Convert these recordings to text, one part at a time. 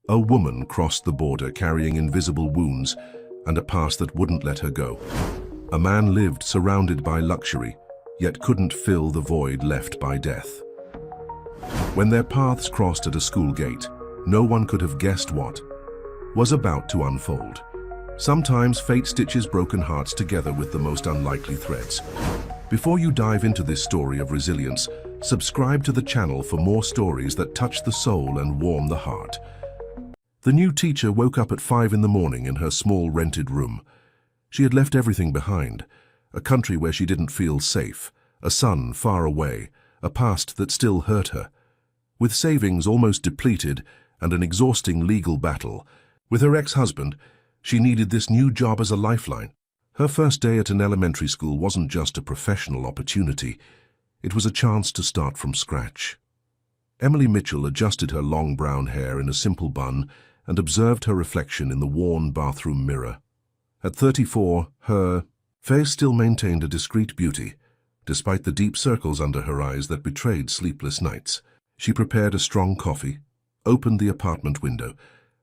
A woman crossed the border carrying invisible wounds and a past that wouldn't let her go. A man lived surrounded by luxury, yet couldn't fill the void left by death. When their paths crossed at a school gate, no one could have guessed what was about to unfold. Sometimes fate stitches broken hearts together with the most unlikely threads. Before you dive into this story of resilience, subscribe to the channel for more stories that touch the soul and warm the heart. The new teacher woke up at 5 in the morning in her small rented room. She had left everything behind, a country where she didn't feel safe, a son far away, a past that still hurt her. With savings almost depleted and an exhausting legal battle with her ex-husband, she needed this new job as a lifeline. Her first day at an elementary school wasn't just a professional opportunity, it was a chance to start from scratch. Emily Mitchell adjusted her long brown hair in a simple bun and observed her reflection in the worn bathroom mirror. At 34, her face still maintained a discreet beauty, despite the deep circles under her eyes that betrayed sleepless nights. She prepared a strong coffee, opened the apartment window,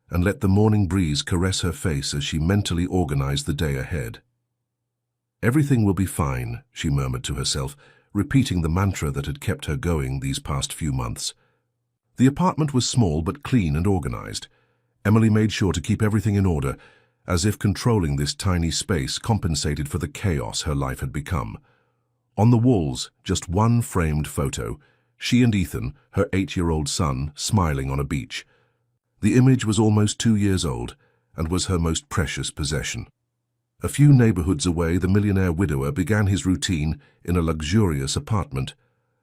and let the morning breeze caress her face as she mentally organized the day ahead. "Everything will be fine," she murmured to herself, repeating the mantra that had kept her going these past few months. The apartment was small but clean and organized. Emily made sure to keep everything in order, as if controlling this tiny space compensated for the chaos her life had become. On the walls, just one framed photo, she and Ethan, her 8-year-old son, smiling on a beach. The image was almost 2 years old and was her most precious possession. A few neighborhoods away, the millionaire widower began his routine in a luxurious apartment.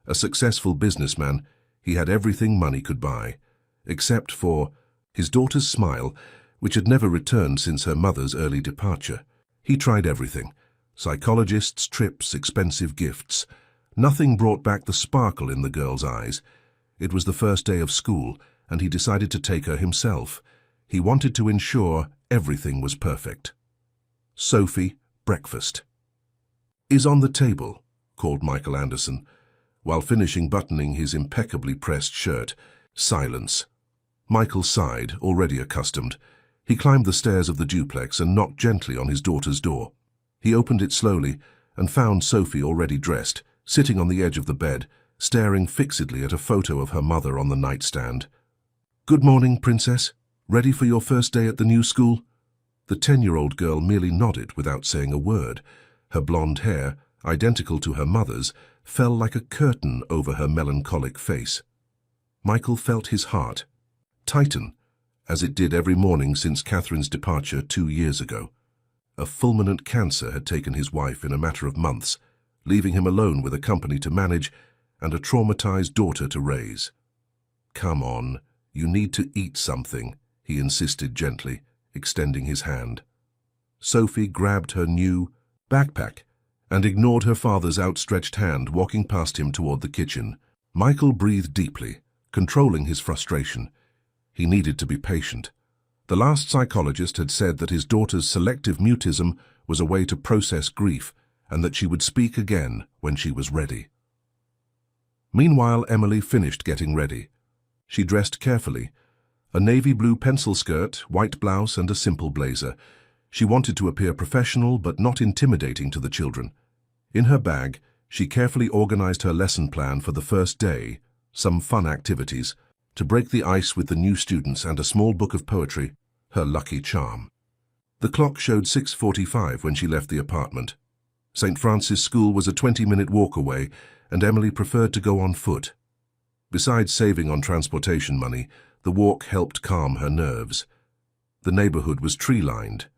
A successful businessman, he had everything money could buy, except for his daughter's smile, which had never returned since her mother's early departure. He tried everything: psychologists, trips, expensive gifts. Nothing brought back the sparkle in the girl's eyes. It was the first day of school, and he decided to take her himself. He wanted to ensure everything was perfect. "Sophie, breakfast is on the table," called Michael Anderson, while finishing buttoning his impeccably pressed shirt. Silence. Michael sighed, already accustomed. He climbed the stairs of the duplex and knocked gently on his daughter's door. He opened it slowly and found Sophie already dressed, sitting on the edge of the bed, staring fixedly at a photo of her mother on the nightstand. "Good morning, princess. Ready for your first day at the new school?" The 10-year-old girl merely nodded without saying a word. Her blonde hair, identical to her mother's, fell like a curtain over her melancholic face. Michael felt his heart tighten, as it did every morning since Catherine's departure 2 years ago. A fulminant cancer had taken his wife in a matter of months, leaving him alone with a company to manage and a traumatized daughter to raise. "Come on, you need to eat something," he insisted gently, extending his hand. Sophie grabbed her new backpack and ignored her father's outstretched hand, walking past him toward the kitchen. Michael breathed deeply, controlling his frustration. He needed to be patient. The last psychologist had said that his daughter's selective mutism was a way to process grief and that she would speak again when she was ready. Meanwhile, Emily finished getting ready. She dressed carefully. A navy blue pencil skirt, white blouse, and a simple blazer. She wanted to appear professional but not intimidating to the children. In her bag, she carefully organized her lesson plan for the first day, some fun activities, to break the ice with the new students, and a small book of poetry, her lucky charm. The clock showed 6:45 when she left the apartment. St. Francis School was a 20-minute walk away, and Emily preferred to go on foot. Besides saving on transportation money, the walk helped calm her nerves. The neighborhood was tree-lined,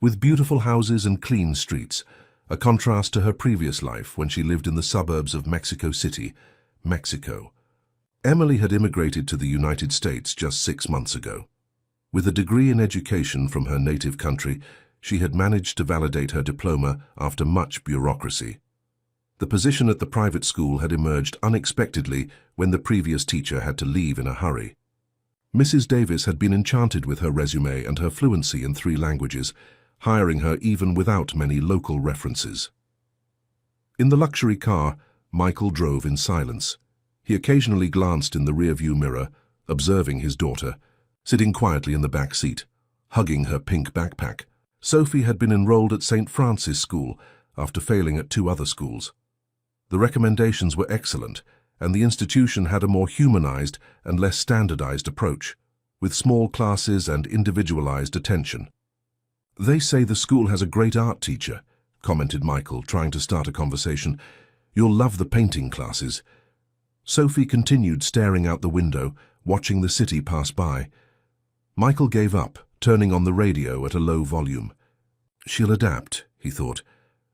with beautiful houses and clean streets, a contrast to her previous life when she lived in the suburbs of Mexico City, Mexico. Emily had immigrated to the United States just 6 months ago. With a degree in education from her native country, she had managed to validate her diploma after much bureaucracy. The position at the private school had emerged unexpectedly when the previous teacher had to leave in a hurry. Mrs. Davis had been enchanted with her resume and her fluency in 3 languages, hiring her even without many local references. In the luxury car, Michael drove in silence. He occasionally glanced in the rearview mirror, observing his daughter, sitting quietly in the back seat, hugging her pink backpack. Sophie had been enrolled at St. Francis School after failing at 2 other schools. The recommendations were excellent, and the institution had a more humanized and less standardized approach, with small classes and individualized attention. "They say the school has a great art teacher," commented Michael, trying to start a conversation. "You'll love the painting classes." Sophie continued staring out the window, watching the city pass by. Michael gave up, turning on the radio at a low volume. "She'll adapt," he thought,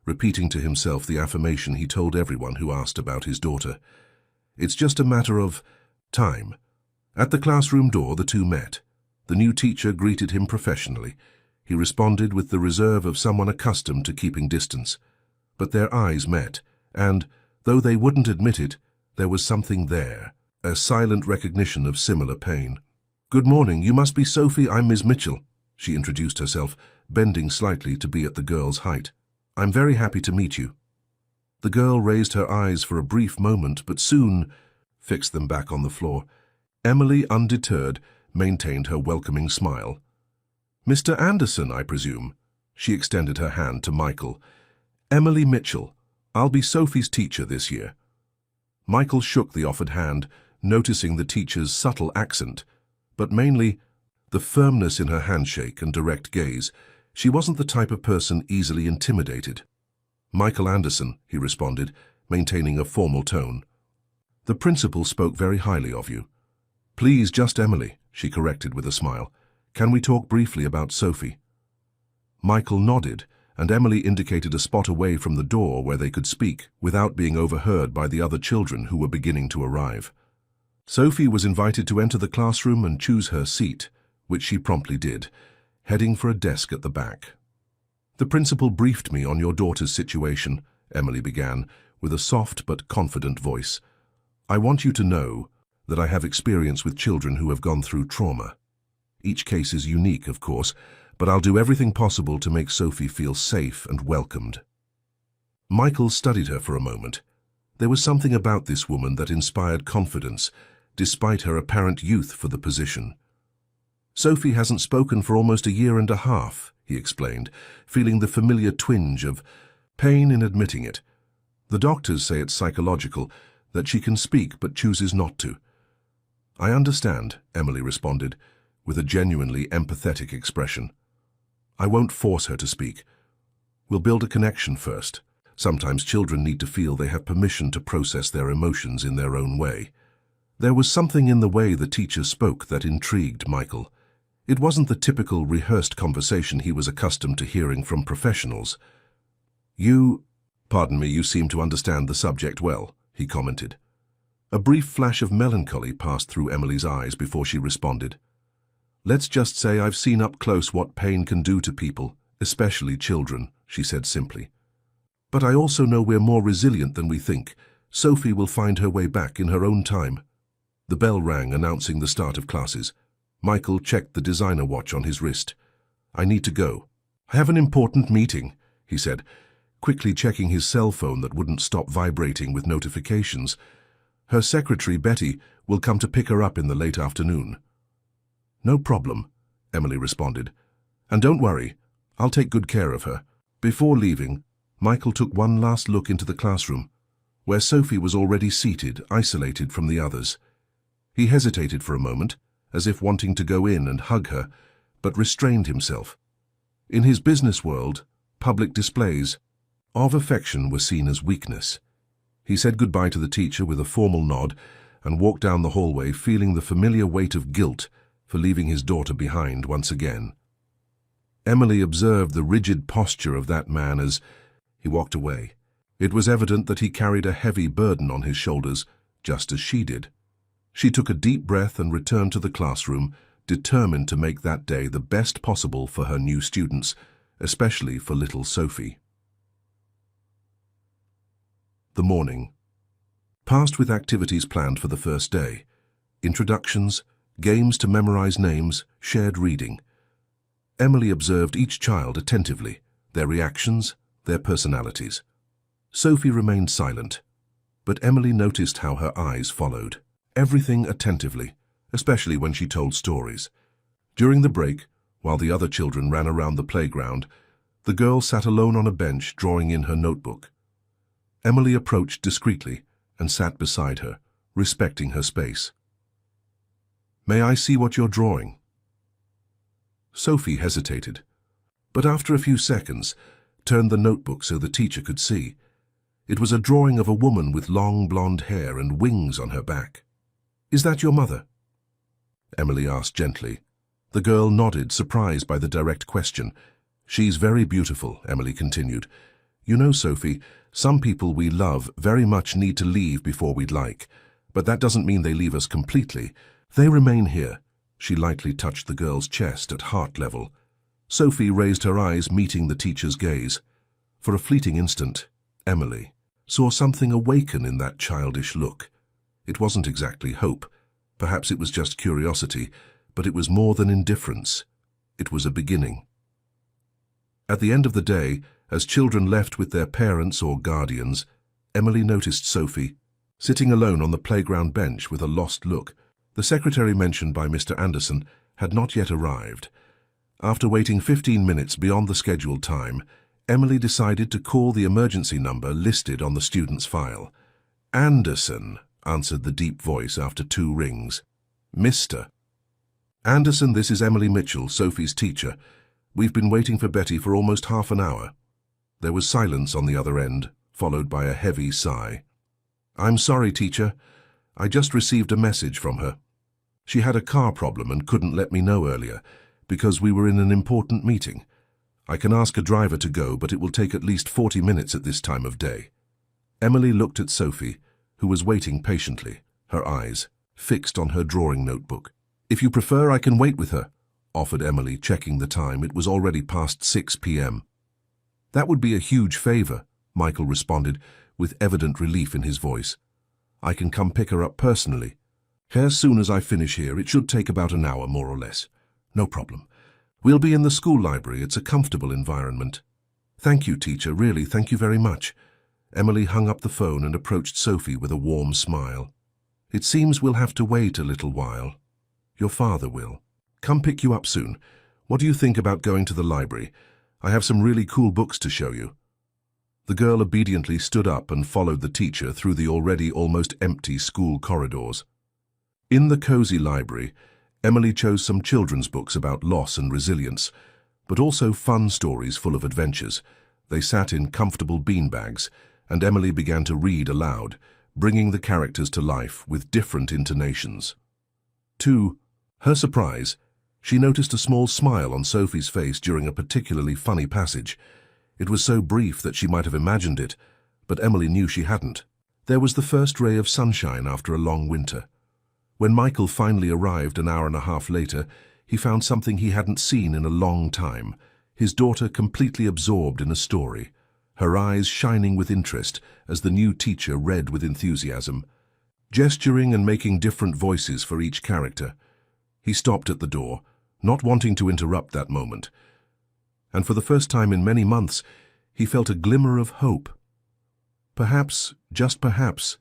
repeating to himself the affirmation he told everyone who asked about his daughter. "It's just a matter of time." At the classroom door, the two met. The new teacher greeted him professionally. He responded with the reserve of someone accustomed to keeping distance. But their eyes met, and, though they wouldn't admit it, there was something there, a silent recognition of similar pain. "Good morning, you must be Sophie. I'm Miss Mitchell," she introduced herself, bending slightly to be at the girl's height. "I'm very happy to meet you." The girl raised her eyes for a brief moment, but soon fixed them back on the floor. Emily, undeterred, maintained her welcoming smile. "Mr. Anderson, I presume?" She extended her hand to Michael. "Emily Mitchell. I'll be Sophie's teacher this year." Michael shook the offered hand, noticing the teacher's subtle accent, but mainly the firmness in her handshake and direct gaze. She wasn't the type of person easily intimidated. "Michael Anderson," he responded, maintaining a formal tone. "The principal spoke very highly of you." "Please, just Emily," she corrected with a smile. "Can we talk briefly about Sophie?" Michael nodded, and Emily indicated a spot away from the door where they could speak without being overheard by the other children who were beginning to arrive. Sophie was invited to enter the classroom and choose her seat, which she promptly did, heading for a desk at the back. "The principal briefed me on your daughter's situation," Emily began, with a soft but confident voice. "I want you to know that I have experience with children who have gone through trauma. Each case is unique, of course, but I'll do everything possible to make Sophie feel safe and welcomed." Michael studied her for a moment. There was something about this woman that inspired confidence, despite her apparent youth for the position. "Sophie hasn't spoken for almost 1.5 years," he explained, feeling the familiar twinge of pain in admitting it. "The doctors say it's psychological, that she can speak but chooses not to." "I understand," Emily responded, with a genuinely empathetic expression. "I won't force her to speak. We'll build a connection first. Sometimes children need to feel they have permission to process their emotions in their own way." There was something in the way the teacher spoke that intrigued Michael. It wasn't the typical rehearsed conversation he was accustomed to hearing from professionals. Pardon me, you seem to understand the subject well," he commented. A brief flash of melancholy passed through Emily's eyes before she responded. "Let's just say I've seen up close what pain can do to people, especially children," she said simply. "But I also know we're more resilient than we think. Sophie will find her way back in her own time." The bell rang, announcing the start of classes. Michael checked the designer watch on his wrist. "I need to go." "I have an important meeting," he said, quickly checking his cell phone that wouldn't stop vibrating with notifications. "Her secretary, Betty, will come to pick her up in the late afternoon." "No problem," Emily responded. "And don't worry, I'll take good care of her." Before leaving, Michael took one last look into the classroom, where Sophie was already seated, isolated from the others. He hesitated for a moment, as if wanting to go in and hug her, but restrained himself. In his business world, public displays of affection were seen as weakness. He said goodbye to the teacher with a formal nod and walked down the hallway, feeling the familiar weight of guilt for leaving his daughter behind once again. Emily observed the rigid posture of that man as he walked away. It was evident that he carried a heavy burden on his shoulders, just as she did. She took a deep breath and returned to the classroom, determined to make that day the best possible for her new students, especially for little Sophie. The morning passed with activities planned for the first day. Introductions, games to memorize names, shared reading. Emily observed each child attentively, their reactions, their personalities. Sophie remained silent, but Emily noticed how her eyes followed everything attentively, especially when she told stories. During the break, while the other children ran around the playground, the girl sat alone on a bench drawing in her notebook. Emily approached discreetly and sat beside her, respecting her space. "May I see what you're drawing?" Sophie hesitated, but after a few seconds, turned the notebook so the teacher could see. It was a drawing of a woman with long blonde hair and wings on her back. "Is that your mother?" Emily asked gently. The girl nodded, surprised by the direct question. "She's very beautiful," Emily continued. "You know, Sophie, some people we love very much need to leave before we'd like, but that doesn't mean they leave us completely. They remain here." She lightly touched the girl's chest at heart level. Sophie raised her eyes, meeting the teacher's gaze. For a fleeting instant, Emily saw something awaken in that childish look. It wasn't exactly hope. Perhaps it was just curiosity, but it was more than indifference. It was a beginning. At the end of the day, as children left with their parents or guardians, Emily noticed Sophie, sitting alone on the playground bench with a lost look. The secretary mentioned by Mr. Anderson had not yet arrived. After waiting 15 minutes beyond the scheduled time, Emily decided to call the emergency number listed on the student's file. "Anderson," answered the deep voice after 2 rings. "Mr. Anderson, this is Emily Mitchell, Sophie's teacher. We've been waiting for Betty for almost half an hour." There was silence on the other end, followed by a heavy sigh. "I'm sorry, teacher. I just received a message from her. She had a car problem and couldn't let me know earlier, because we were in an important meeting. I can ask a driver to go, but it will take at least 40 minutes at this time of day." Emily looked at Sophie, who was waiting patiently, her eyes fixed on her drawing notebook. "If you prefer, I can wait with her," offered Emily, checking the time. It was already past 6 p.m. "That would be a huge favor," Michael responded, with evident relief in his voice. "I can come pick her up personally. As soon as I finish here, it should take about an hour, more or less. No problem. We'll be in the school library. It's a comfortable environment." "Thank you, teacher. Really, thank you very much." Emily hung up the phone and approached Sophie with a warm smile. "It seems we'll have to wait a little while. Your father will come pick you up soon. What do you think about going to the library? I have some really cool books to show you." The girl obediently stood up and followed the teacher through the already almost empty school corridors. In the cozy library, Emily chose some children's books about loss and resilience, but also fun stories full of adventures. They sat in comfortable beanbags, and Emily began to read aloud, bringing the characters to life with different intonations. To her surprise, she noticed a small smile on Sophie's face during a particularly funny passage. It was so brief that she might have imagined it, but Emily knew she hadn't. There was the first ray of sunshine after a long winter. When Michael finally arrived an hour and a half later, he found something he hadn't seen in a long time: his daughter completely absorbed in a story, her eyes shining with interest as the new teacher read with enthusiasm, gesturing and making different voices for each character. He stopped at the door, not wanting to interrupt that moment, and for the first time in many months, he felt a glimmer of hope. Perhaps, just perhaps,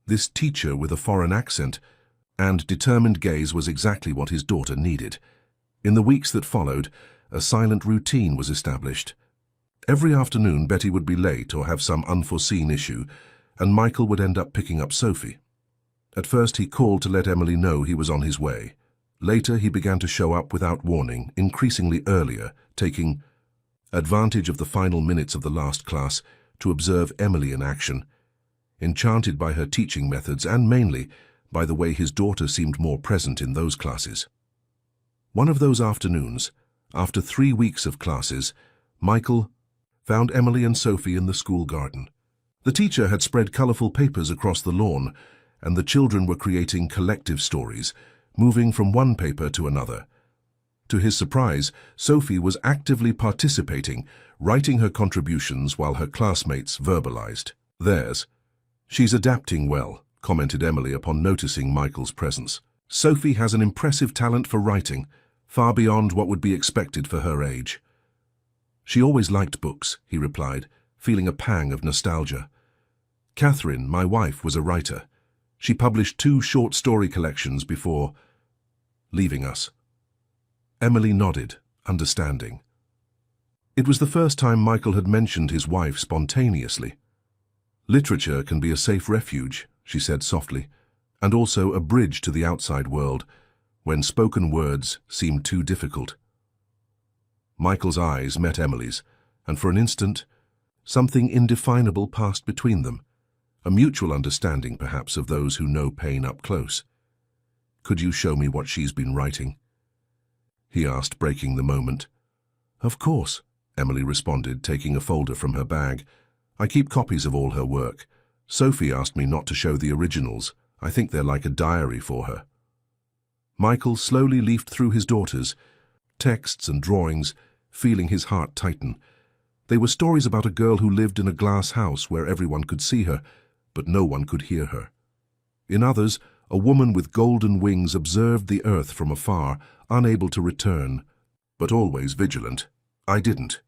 this teacher with a foreign accent and determined gaze was exactly what his daughter needed. In the weeks that followed, a silent routine was established. Every afternoon, Betty would be late or have some unforeseen issue, and Michael would end up picking up Sophie. At first, he called to let Emily know he was on his way. Later, he began to show up without warning, increasingly earlier, taking advantage of the final minutes of the last class to observe Emily in action, enchanted by her teaching methods and mainly by the way his daughter seemed more present in those classes. One of those afternoons, after 3 weeks of classes, Michael found Emily and Sophie in the school garden. The teacher had spread colorful papers across the lawn, and the children were creating collective stories, moving from one paper to another. To his surprise, Sophie was actively participating, writing her contributions while her classmates verbalized theirs. "She's adapting well," commented Emily upon noticing Michael's presence. "Sophie has an impressive talent for writing, far beyond what would be expected for her age." "She always liked books," he replied, feeling a pang of nostalgia. "Catherine, my wife, was a writer. She published 2 short story collections before leaving us." Emily nodded, understanding. It was the first time Michael had mentioned his wife spontaneously. Literature can be a safe refuge, she said softly, and also a bridge to the outside world, when spoken words seem too difficult. Michael's eyes met Emily's, and for an instant, something indefinable passed between them, a mutual understanding perhaps of those who know pain up close. "Could you show me what she's been writing?" he asked, breaking the moment. "Of course," Emily responded, taking a folder from her bag. "I keep copies of all her work. Sophie asked me not to show the originals. I think they're like a diary for her." Michael slowly leafed through his daughter's texts and drawings, feeling his heart tighten. They were stories about a girl who lived in a glass house where everyone could see her, but no one could hear her. In others, a woman with golden wings observed the earth from afar, unable to return, but always vigilant. "I didn't."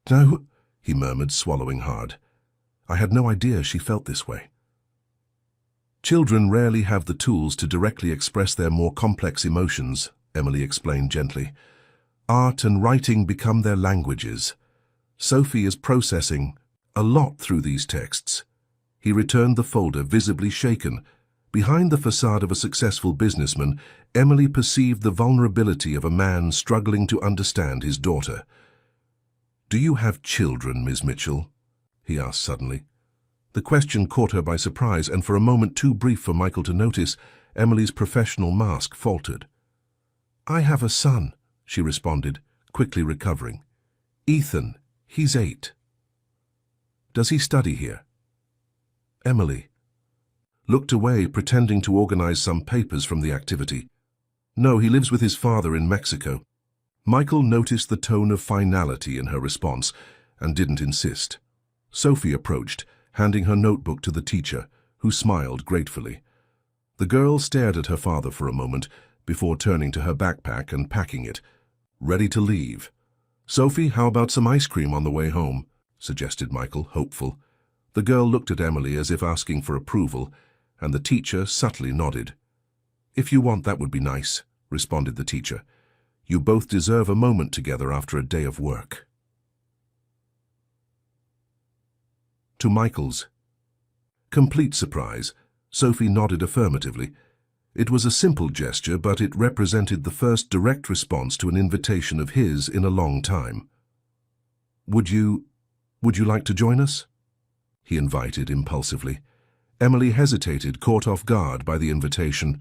"No," he murmured, swallowing hard. "I had no idea she felt this way." "Children rarely have the tools to directly express their more complex emotions," Emily explained gently. "Art and writing become their languages. Sophie is processing a lot through these texts." He returned the folder, visibly shaken. Behind the facade of a successful businessman, Emily perceived the vulnerability of a man struggling to understand his daughter. "Do you have children, Miss Mitchell?" he asked suddenly. The question caught her by surprise, and for a moment too brief for Michael to notice, Emily's professional mask faltered. "I have a son," she responded, quickly recovering. "Ethan, he's 8. "Does he study here?" Emily looked away, pretending to organize some papers from the activity. "No, he lives with his father in Mexico." Michael noticed the tone of finality in her response and didn't insist. Sophie approached, handing her notebook to the teacher, who smiled gratefully. The girl stared at her father for a moment before turning to her backpack and packing it, ready to leave. "Sophie, how about some ice cream on the way home?" suggested Michael, hopeful. The girl looked at Emily as if asking for approval, and the teacher subtly nodded. "If you want, that would be nice," responded the teacher. "You both deserve a moment together after a day of work." To Michael's complete surprise, Sophie nodded affirmatively. It was a simple gesture, but it represented the first direct response to an invitation of his in a long time. Would you like to join us?" he invited impulsively. Emily hesitated, caught off guard by the invitation.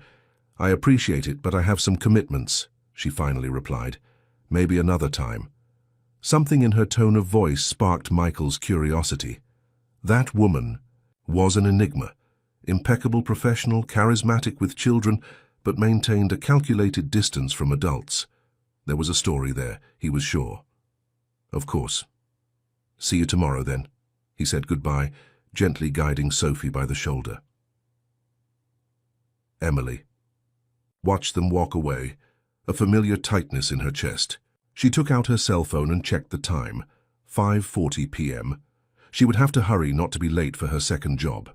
"I appreciate it, but I have some commitments," she finally replied. "Maybe another time." Something in her tone of voice sparked Michael's curiosity. That woman was an enigma. Impeccable professional, charismatic with children, but maintained a calculated distance from adults. There was a story there, he was sure. "Of course. See you tomorrow, then." He said goodbye, gently guiding Sophie by the shoulder. Emily watched them walk away, a familiar tightness in her chest. She took out her cell phone and checked the time, 5:40 p.m. She would have to hurry not to be late for her second job.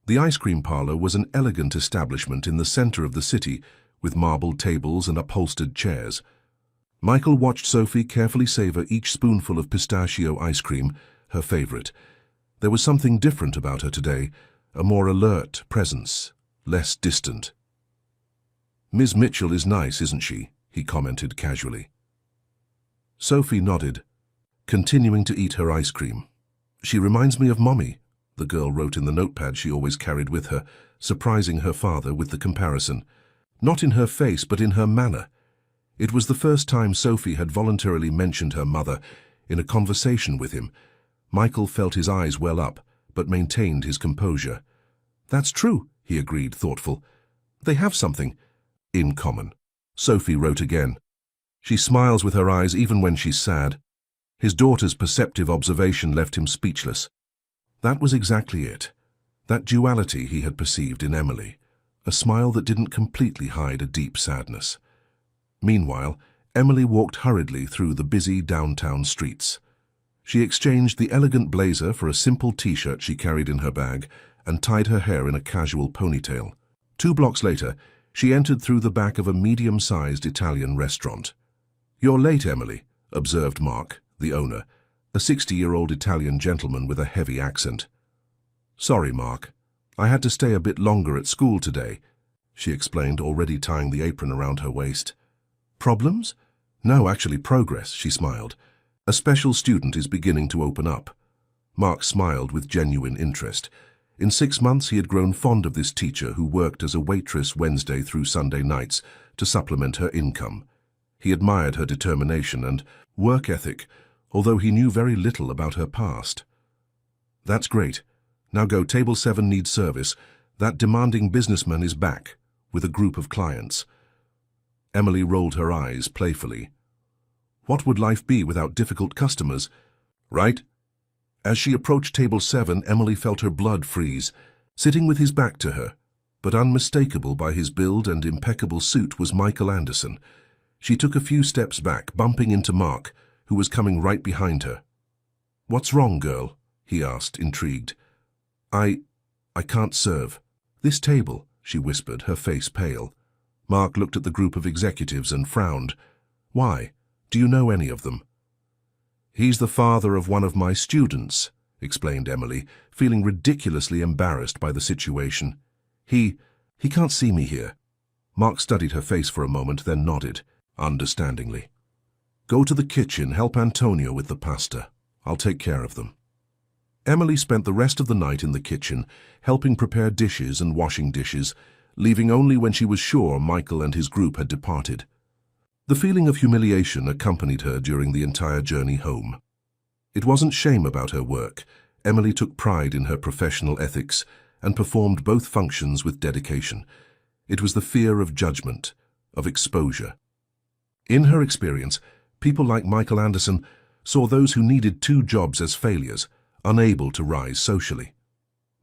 The ice cream parlor was an elegant establishment in the center of the city, with marble tables and upholstered chairs. Michael watched Sophie carefully savor each spoonful of pistachio ice cream, her favorite. There was something different about her today, a more alert presence, less distant. "Ms. Mitchell is nice, isn't she?" he commented casually. Sophie nodded, continuing to eat her ice cream. "She reminds me of Mommy," the girl wrote in the notepad she always carried with her, surprising her father with the comparison. Not in her face, but in her manner. It was the first time Sophie had voluntarily mentioned her mother in a conversation with him. Michael felt his eyes well up, but maintained his composure. "That's true," he agreed, thoughtful. "They have something in common." Sophie wrote again. "She smiles with her eyes even when she's sad." His daughter's perceptive observation left him speechless. That was exactly it. That duality he had perceived in Emily. A smile that didn't completely hide a deep sadness. Meanwhile, Emily walked hurriedly through the busy downtown streets. She exchanged the elegant blazer for a simple t-shirt she carried in her bag and tied her hair in a casual ponytail. 2 blocks later, she entered through the back of a medium-sized Italian restaurant. "You're late, Emily," observed Mark, the owner, a 60-year-old Italian gentleman with a heavy accent. "Sorry, Mark. I had to stay a bit longer at school today," she explained, already tying the apron around her waist. "Problems?" "No, actually progress," she smiled. "A special student is beginning to open up." Mark smiled with genuine interest. In 6 months he had grown fond of this teacher who worked as a waitress Wednesday through Sunday nights to supplement her income. He admired her determination and work ethic, although he knew very little about her past. "That's great. Now go, table 7 needs service. That demanding businessman is back, with a group of clients." Emily rolled her eyes playfully. What would life be without difficult customers? Right? As she approached table 7, Emily felt her blood freeze. Sitting with his back to her, but unmistakable by his build and impeccable suit, was Michael Anderson. She took a few steps back, bumping into Mark, who was coming right behind her. "What's wrong, girl?" he asked, intrigued. I can't serve." "This table," she whispered, her face pale. Mark looked at the group of executives and frowned. "Why? Do you know any of them?" "He's the father of one of my students," explained Emily, feeling ridiculously embarrassed by the situation. He can't see me here." Mark studied her face for a moment, then nodded, understandingly. "Go to the kitchen, help Antonio with the pasta. I'll take care of them." Emily spent the rest of the night in the kitchen, helping prepare dishes and washing dishes, leaving only when she was sure Michael and his group had departed. The feeling of humiliation accompanied her during the entire journey home. It wasn't shame about her work. Emily took pride in her professional ethics and performed both functions with dedication. It was the fear of judgment, of exposure. In her experience, people like Michael Anderson saw those who needed 2 jobs as failures, unable to rise socially.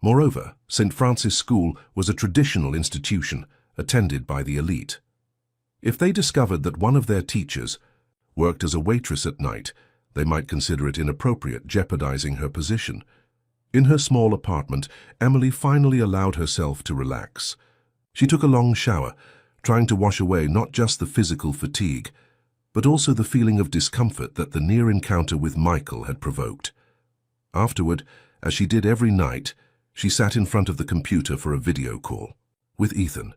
Moreover, St. Francis School was a traditional institution, attended by the elite. If they discovered that one of their teachers worked as a waitress at night, they might consider it inappropriate, jeopardizing her position. In her small apartment, Emily finally allowed herself to relax. She took a long shower, trying to wash away not just the physical fatigue, but also the feeling of discomfort that the near encounter with Michael had provoked. Afterward, as she did every night, she sat in front of the computer for a video call with Ethan.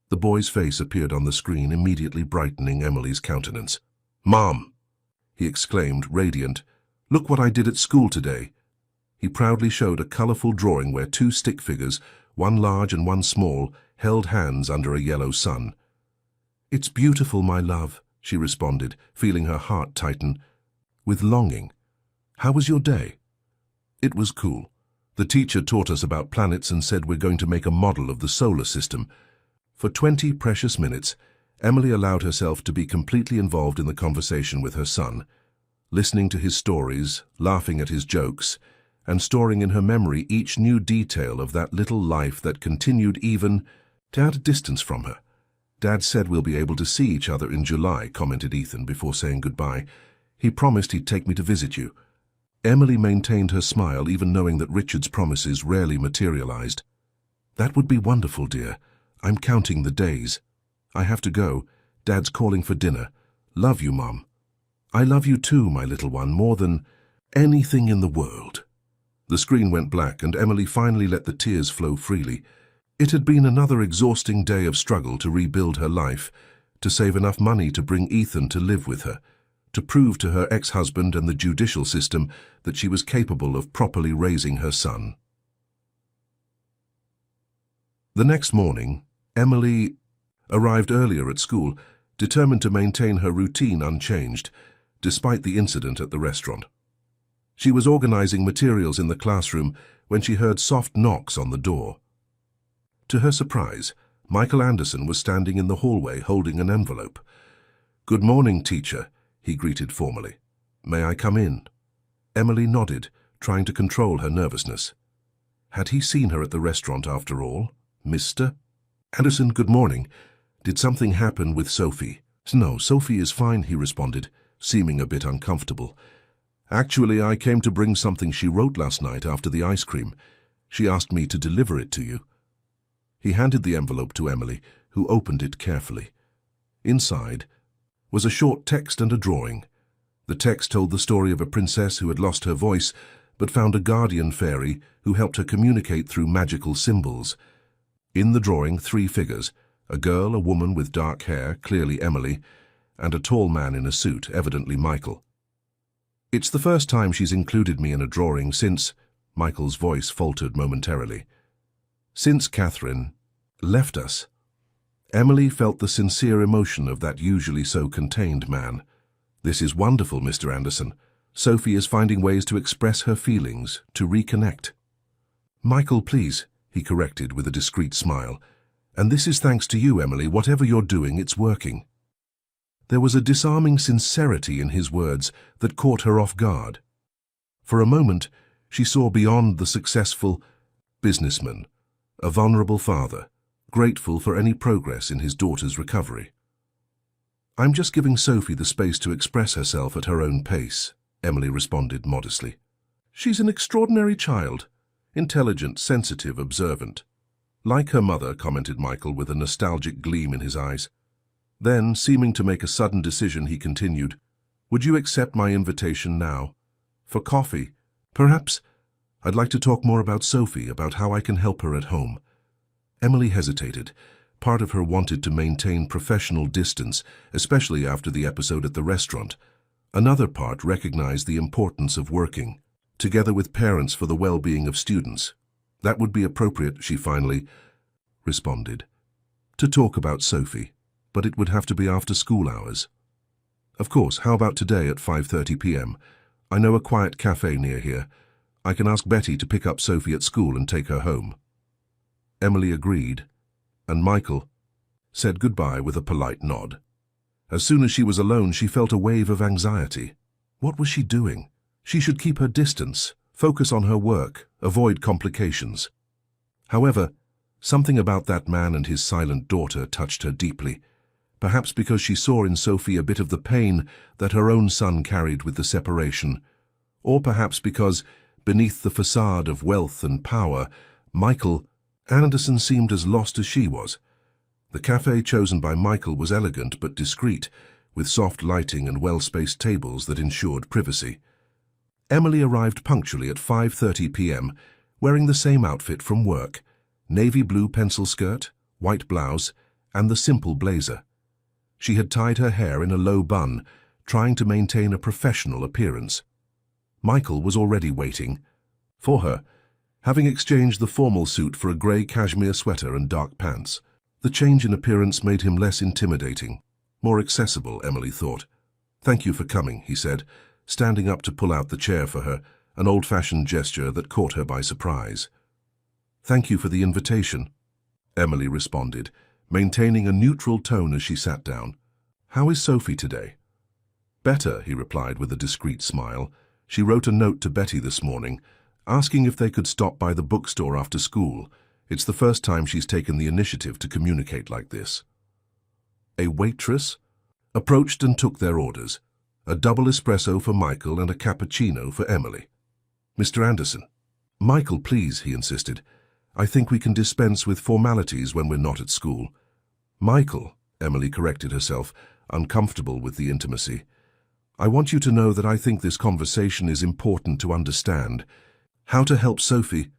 The boy's face appeared on the screen, immediately brightening Emily's countenance. "Mom!" he exclaimed, radiant. "Look what I did at school today." He proudly showed a colorful drawing where 2 stick figures, one large and one small, held hands under a yellow sun. "It's beautiful, my love," she responded, feeling her heart tighten with longing. "How was your day?" "It was cool. The teacher taught us about planets and said we're going to make a model of the solar system." For 20 precious minutes, Emily allowed herself to be completely involved in the conversation with her son, listening to his stories, laughing at his jokes, and storing in her memory each new detail of that little life that continued even at a distance from her. "Dad said we'll be able to see each other in July," commented Ethan before saying goodbye. "He promised he'd take me to visit you." Emily maintained her smile, even knowing that Richard's promises rarely materialized. "That would be wonderful, dear. I'm counting the days. I have to go. Dad's calling for dinner. Love you, Mom." "I love you too, my little one, more than anything in the world." The screen went black and Emily finally let the tears flow freely. It had been another exhausting day of struggle to rebuild her life, to save enough money to bring Ethan to live with her, to prove to her ex-husband and the judicial system that she was capable of properly raising her son. The next morning, Emily arrived earlier at school, determined to maintain her routine unchanged, despite the incident at the restaurant. She was organizing materials in the classroom when she heard soft knocks on the door. To her surprise, Michael Anderson was standing in the hallway holding an envelope. "Good morning, teacher," he greeted formally. "May I come in?" Emily nodded, trying to control her nervousness. Had he seen her at the restaurant after all? "Mr. Anderson, good morning. Did something happen with Sophie?" "No, Sophie is fine," he responded, seeming a bit uncomfortable. "Actually, I came to bring something she wrote last night after the ice cream. She asked me to deliver it to you." He handed the envelope to Emily, who opened it carefully. Inside was a short text and a drawing. The text told the story of a princess who had lost her voice but found a guardian fairy who helped her communicate through magical symbols. In the drawing, 3 figures, a girl, a woman with dark hair, clearly Emily, and a tall man in a suit, evidently Michael. "It's the first time she's included me in a drawing since," Michael's voice faltered momentarily, "since Catherine left us." Emily felt the sincere emotion of that usually so contained man. "This is wonderful, Mr. Anderson. Sophie is finding ways to express her feelings, to reconnect." "Michael, please," he corrected with a discreet smile. "And this is thanks to you, Emily. Whatever you're doing, it's working." There was a disarming sincerity in his words that caught her off guard. For a moment, she saw beyond the successful businessman, a vulnerable father, grateful for any progress in his daughter's recovery. "I'm just giving Sophie the space to express herself at her own pace," Emily responded modestly. "She's an extraordinary child, intelligent, sensitive, observant." "Like her mother," commented Michael with a nostalgic gleam in his eyes. Then, seeming to make a sudden decision, he continued, "Would you accept my invitation now? For coffee? Perhaps? I'd like to talk more about Sophie, about how I can help her at home." Emily hesitated. Part of her wanted to maintain professional distance, especially after the episode at the restaurant. Another part recognized the importance of working together with parents for the well-being of students. "That would be appropriate," she finally responded, "to talk about Sophie, but it would have to be after school hours." "Of course, how about today at 5:30 p.m.? I know a quiet cafe near here. I can ask Betty to pick up Sophie at school and take her home." Emily agreed, and Michael said goodbye with a polite nod. As soon as she was alone, she felt a wave of anxiety. What was she doing? She should keep her distance, focus on her work, avoid complications. However, something about that man and his silent daughter touched her deeply, perhaps because she saw in Sophie a bit of the pain that her own son carried with the separation, or perhaps because, beneath the facade of wealth and power, Michael Anderson seemed as lost as she was. The cafe chosen by Michael was elegant but discreet, with soft lighting and well-spaced tables that ensured privacy. Emily arrived punctually at 5:30 p.m., wearing the same outfit from work, navy blue pencil skirt, white blouse, and the simple blazer. She had tied her hair in a low bun, trying to maintain a professional appearance. Michael was already waiting for her, having exchanged the formal suit for a grey cashmere sweater and dark pants. The change in appearance made him less intimidating, more accessible, Emily thought. "Thank you for coming," he said, standing up to pull out the chair for her, an old-fashioned gesture that caught her by surprise. "Thank you for the invitation," Emily responded, maintaining a neutral tone as she sat down. "How is Sophie today?" "Better," he replied with a discreet smile. "She wrote a note to Betty this morning, asking if they could stop by the bookstore after school. It's the first time she's taken the initiative to communicate like this." A waitress approached and took their orders, a double espresso for Michael and a cappuccino for Emily. "Mr. Anderson." "Michael, please," he insisted. "I think we can dispense with formalities when we're not at school." "Michael," Emily corrected herself, uncomfortable with the intimacy. "I want you to know that I think this conversation is important to understand how to help Sophie,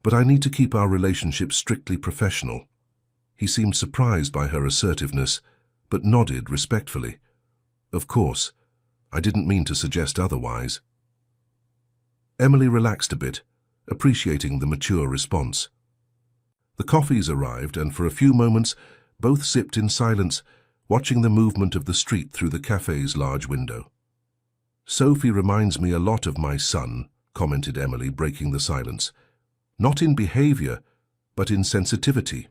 but I need to keep our relationship strictly professional." He seemed surprised by her assertiveness, but nodded respectfully. "Of course, I didn't mean to suggest otherwise." Emily relaxed a bit, appreciating the mature response. The coffees arrived, and for a few moments both sipped in silence, watching the movement of the street through the cafe's large window. "Sophie reminds me a lot of my son," commented Emily, breaking the silence. "Not in behavior, but in sensitivity.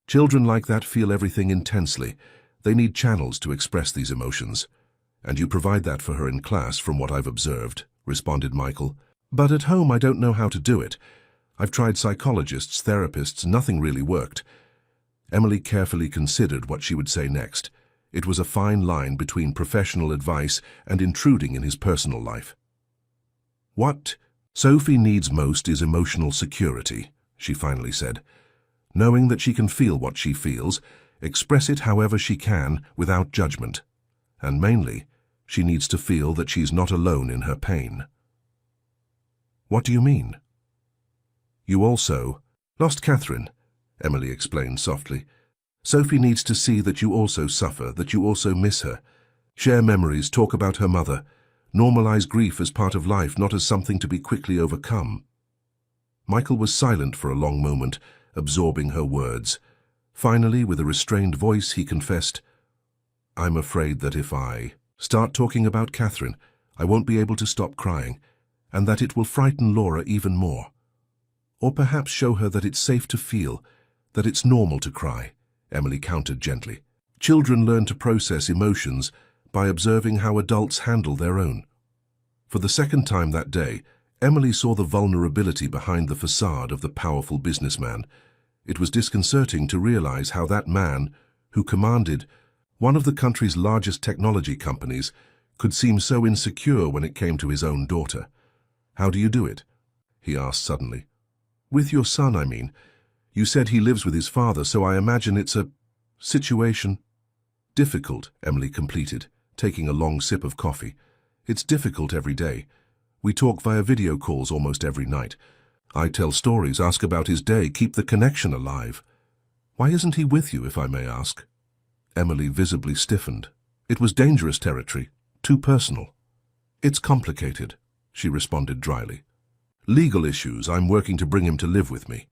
Children like that feel everything intensely. They need channels to express these emotions. And you provide that for her in class, from what I've observed," responded Michael. "But at home I don't know how to do it. I've tried psychologists, therapists, nothing really worked." Emily carefully considered what she would say next. It was a fine line between professional advice and intruding in his personal life. "What Sophie needs most is emotional security," she finally said. "Knowing that she can feel what she feels, express it however she can, without judgment. And mainly, she needs to feel that she's not alone in her pain. What do you mean? You also lost Catherine, Emily explained softly. Sophie needs to see that you also suffer, that you also miss her. Share memories, talk about her mother. Normalize grief as part of life, not as something to be quickly overcome. Michael was silent for a long moment, absorbing her words. Finally, with a restrained voice, he confessed, I'm afraid that if I start talking about Catherine, I won't be able to stop crying, and that it will frighten Laura even more. Or perhaps show her that it's safe to feel, that it's normal to cry, Emily countered gently. Children learn to process emotions by observing how adults handle their own. For the second time that day, Emily saw the vulnerability behind the facade of the powerful businessman. It was disconcerting to realize how that man, who commanded one of the country's largest technology companies, could seem so insecure when it came to his own daughter. How do you do it? He asked suddenly. With your son, I mean. You said he lives with his father, so I imagine it's a situation. Difficult, Emily completed, taking a long sip of coffee. It's difficult every day. We talk via video calls almost every night. I tell stories, ask about his day, keep the connection alive. Why isn't he with you, if I may ask? Emily visibly stiffened. It was dangerous territory, too personal. It's complicated, she responded dryly. Legal issues, I'm working to bring him to live with me.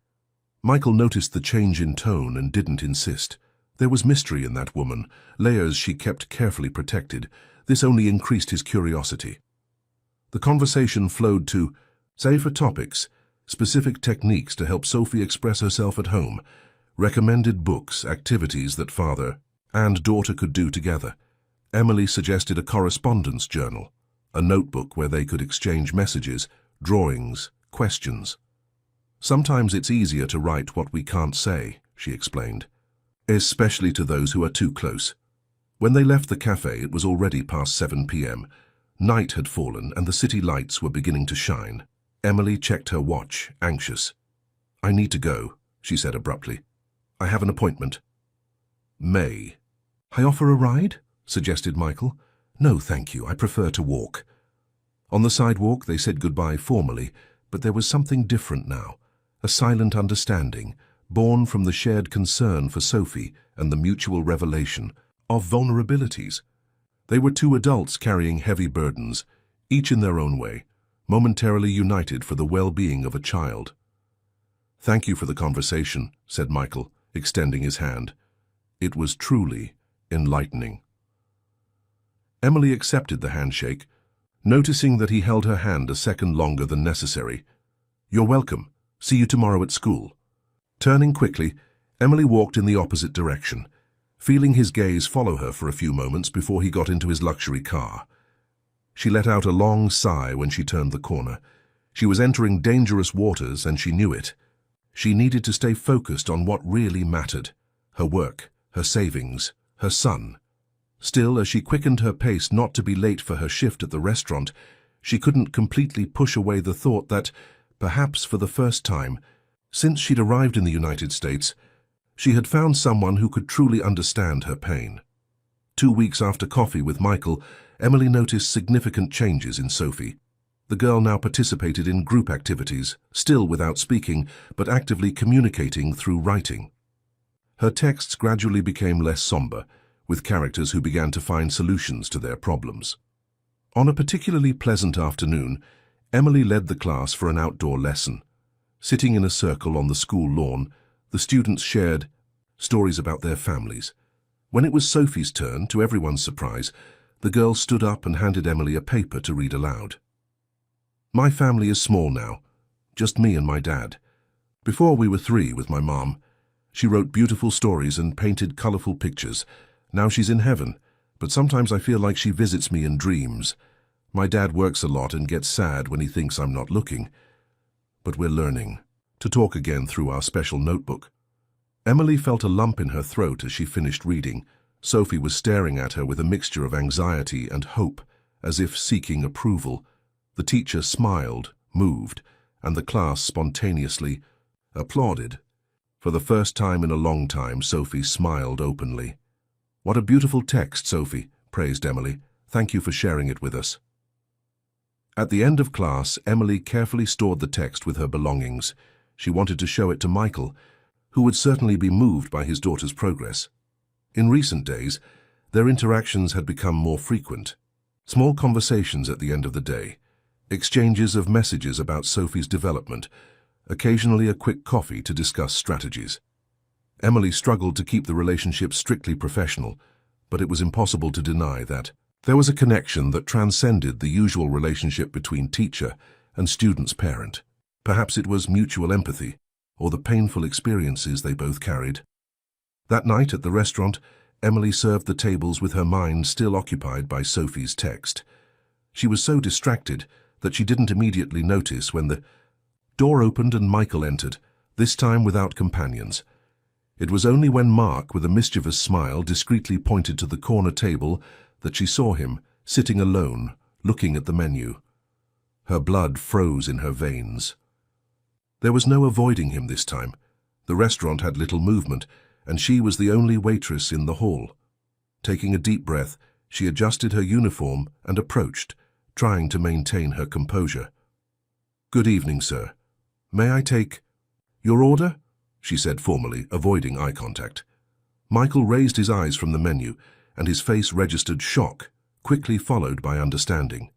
Michael noticed the change in tone and didn't insist. There was mystery in that woman, layers she kept carefully protected. This only increased his curiosity. The conversation flowed to safer topics, specific techniques to help Sophie express herself at home, recommended books, activities that father and daughter could do together. Emily suggested a correspondence journal, a notebook where they could exchange messages, drawings, questions. Sometimes it's easier to write what we can't say, she explained, especially to those who are too close. When they left the cafe, it was already past 7 p.m. Night had fallen and the city lights were beginning to shine. Emily checked her watch, anxious. I need to go, she said abruptly. I have an appointment. May. I offer a ride? Suggested Michael. No, thank you. I prefer to walk. On the sidewalk, they said goodbye formally, but there was something different now. A silent understanding, born from the shared concern for Sophie and the mutual revelation of vulnerabilities. They were two adults carrying heavy burdens, each in their own way, momentarily united for the well-being of a child. Thank you for the conversation, said Michael, extending his hand. It was truly enlightening. Emily accepted the handshake, noticing that he held her hand a second longer than necessary. You're welcome. See you tomorrow at school. Turning quickly, Emily walked in the opposite direction, feeling his gaze follow her for a few moments before he got into his luxury car. She let out a long sigh when she turned the corner. She was entering dangerous waters and she knew it. She needed to stay focused on what really mattered: her work, her savings, her son. Still, as she quickened her pace not to be late for her shift at the restaurant, she couldn't completely push away the thought that, perhaps for the first time, since she'd arrived in the United States, she had found someone who could truly understand her pain. 2 weeks after coffee with Michael, Emily noticed significant changes in Sophie. The girl now participated in group activities, still without speaking, but actively communicating through writing. Her texts gradually became less somber, with characters who began to find solutions to their problems. On a particularly pleasant afternoon, Emily led the class for an outdoor lesson. Sitting in a circle on the school lawn, the students shared stories about their families. When it was Sophie's turn, to everyone's surprise, the girl stood up and handed Emily a paper to read aloud. My family is small now, just me and my dad. Before we were 3 with my mom. She wrote beautiful stories and painted colorful pictures. Now she's in heaven, but sometimes I feel like she visits me in dreams. My dad works a lot and gets sad when he thinks I'm not looking. But we're learning to talk again through our special notebook. Emily felt a lump in her throat as she finished reading. Sophie was staring at her with a mixture of anxiety and hope, as if seeking approval. The teacher smiled, moved, and the class spontaneously applauded. For the first time in a long time, Sophie smiled openly. What a beautiful text, Sophie, praised Emily. "Thank you for sharing it with us." At the end of class, Emily carefully stored the text with her belongings. She wanted to show it to Michael, who would certainly be moved by his daughter's progress. In recent days, their interactions had become more frequent. Small conversations at the end of the day, exchanges of messages about Sophie's development, occasionally a quick coffee to discuss strategies. Emily struggled to keep the relationship strictly professional, but it was impossible to deny that there was a connection that transcended the usual relationship between teacher and student's parent. Perhaps it was mutual empathy, or the painful experiences they both carried. That night at the restaurant, Emily served the tables with her mind still occupied by Sophie's text. She was so distracted that she didn't immediately notice when the door opened and Michael entered, this time without companions. It was only when Mark, with a mischievous smile, discreetly pointed to the corner table that she saw him, sitting alone, looking at the menu. Her blood froze in her veins. There was no avoiding him this time. The restaurant had little movement, and she was the only waitress in the hall. Taking a deep breath, she adjusted her uniform and approached, trying to maintain her composure. "Good evening, sir. May I take your order?" she said formally, avoiding eye contact. Michael raised his eyes from the menu, and his face registered shock, quickly followed by understanding.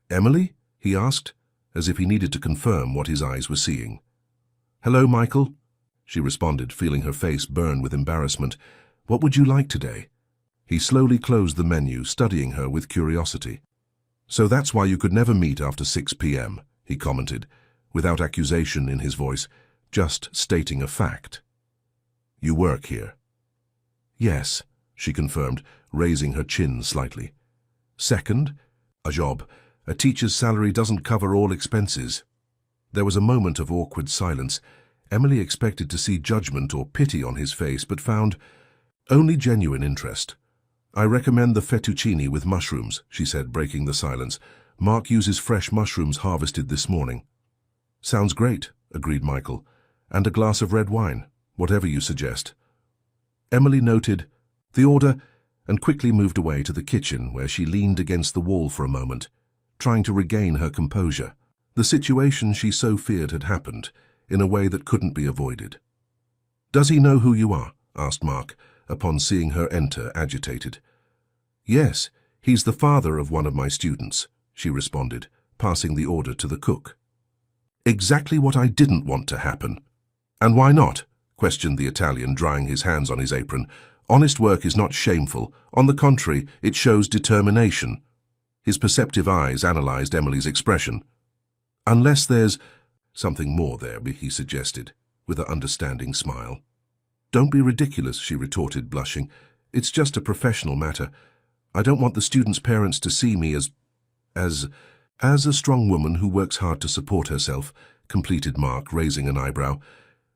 "Emily?" he asked, as if he needed to confirm what his eyes were seeing. "Hello, Michael," she responded, feeling her face burn with embarrassment. "What would you like today?" He slowly closed the menu, studying her with curiosity. "So that's why you could never meet after 6 p.m., he commented, without accusation in his voice, just stating a fact. "You work here?" "Yes," she confirmed, raising her chin slightly. "Second, a job. A teacher's salary doesn't cover all expenses." There was a moment of awkward silence. Emily expected to see judgment or pity on his face, but found only genuine interest. "I recommend the fettuccine with mushrooms," she said, breaking the silence. "Mark uses fresh mushrooms harvested this morning." "Sounds great," agreed Michael. "And a glass of red wine, whatever you suggest." Emily noted the order and quickly moved away to the kitchen, where she leaned against the wall for a moment, trying to regain her composure. The situation she so feared had happened, in a way that couldn't be avoided. "Does he know who you are?" asked Mark, upon seeing her enter, agitated. "Yes, he's the father of one of my students," she responded, passing the order to the cook. "Exactly what I didn't want to happen." "And why not?" questioned the Italian, drying his hands on his apron. "Honest work is not shameful. On the contrary, it shows determination." His perceptive eyes analyzed Emily's expression. "Unless there's something more there," he suggested, with an understanding smile. "Don't be ridiculous," she retorted, blushing. "It's just a professional matter. I don't want the students' parents to see me as a strong woman who works hard to support herself," completed Mark, raising an eyebrow.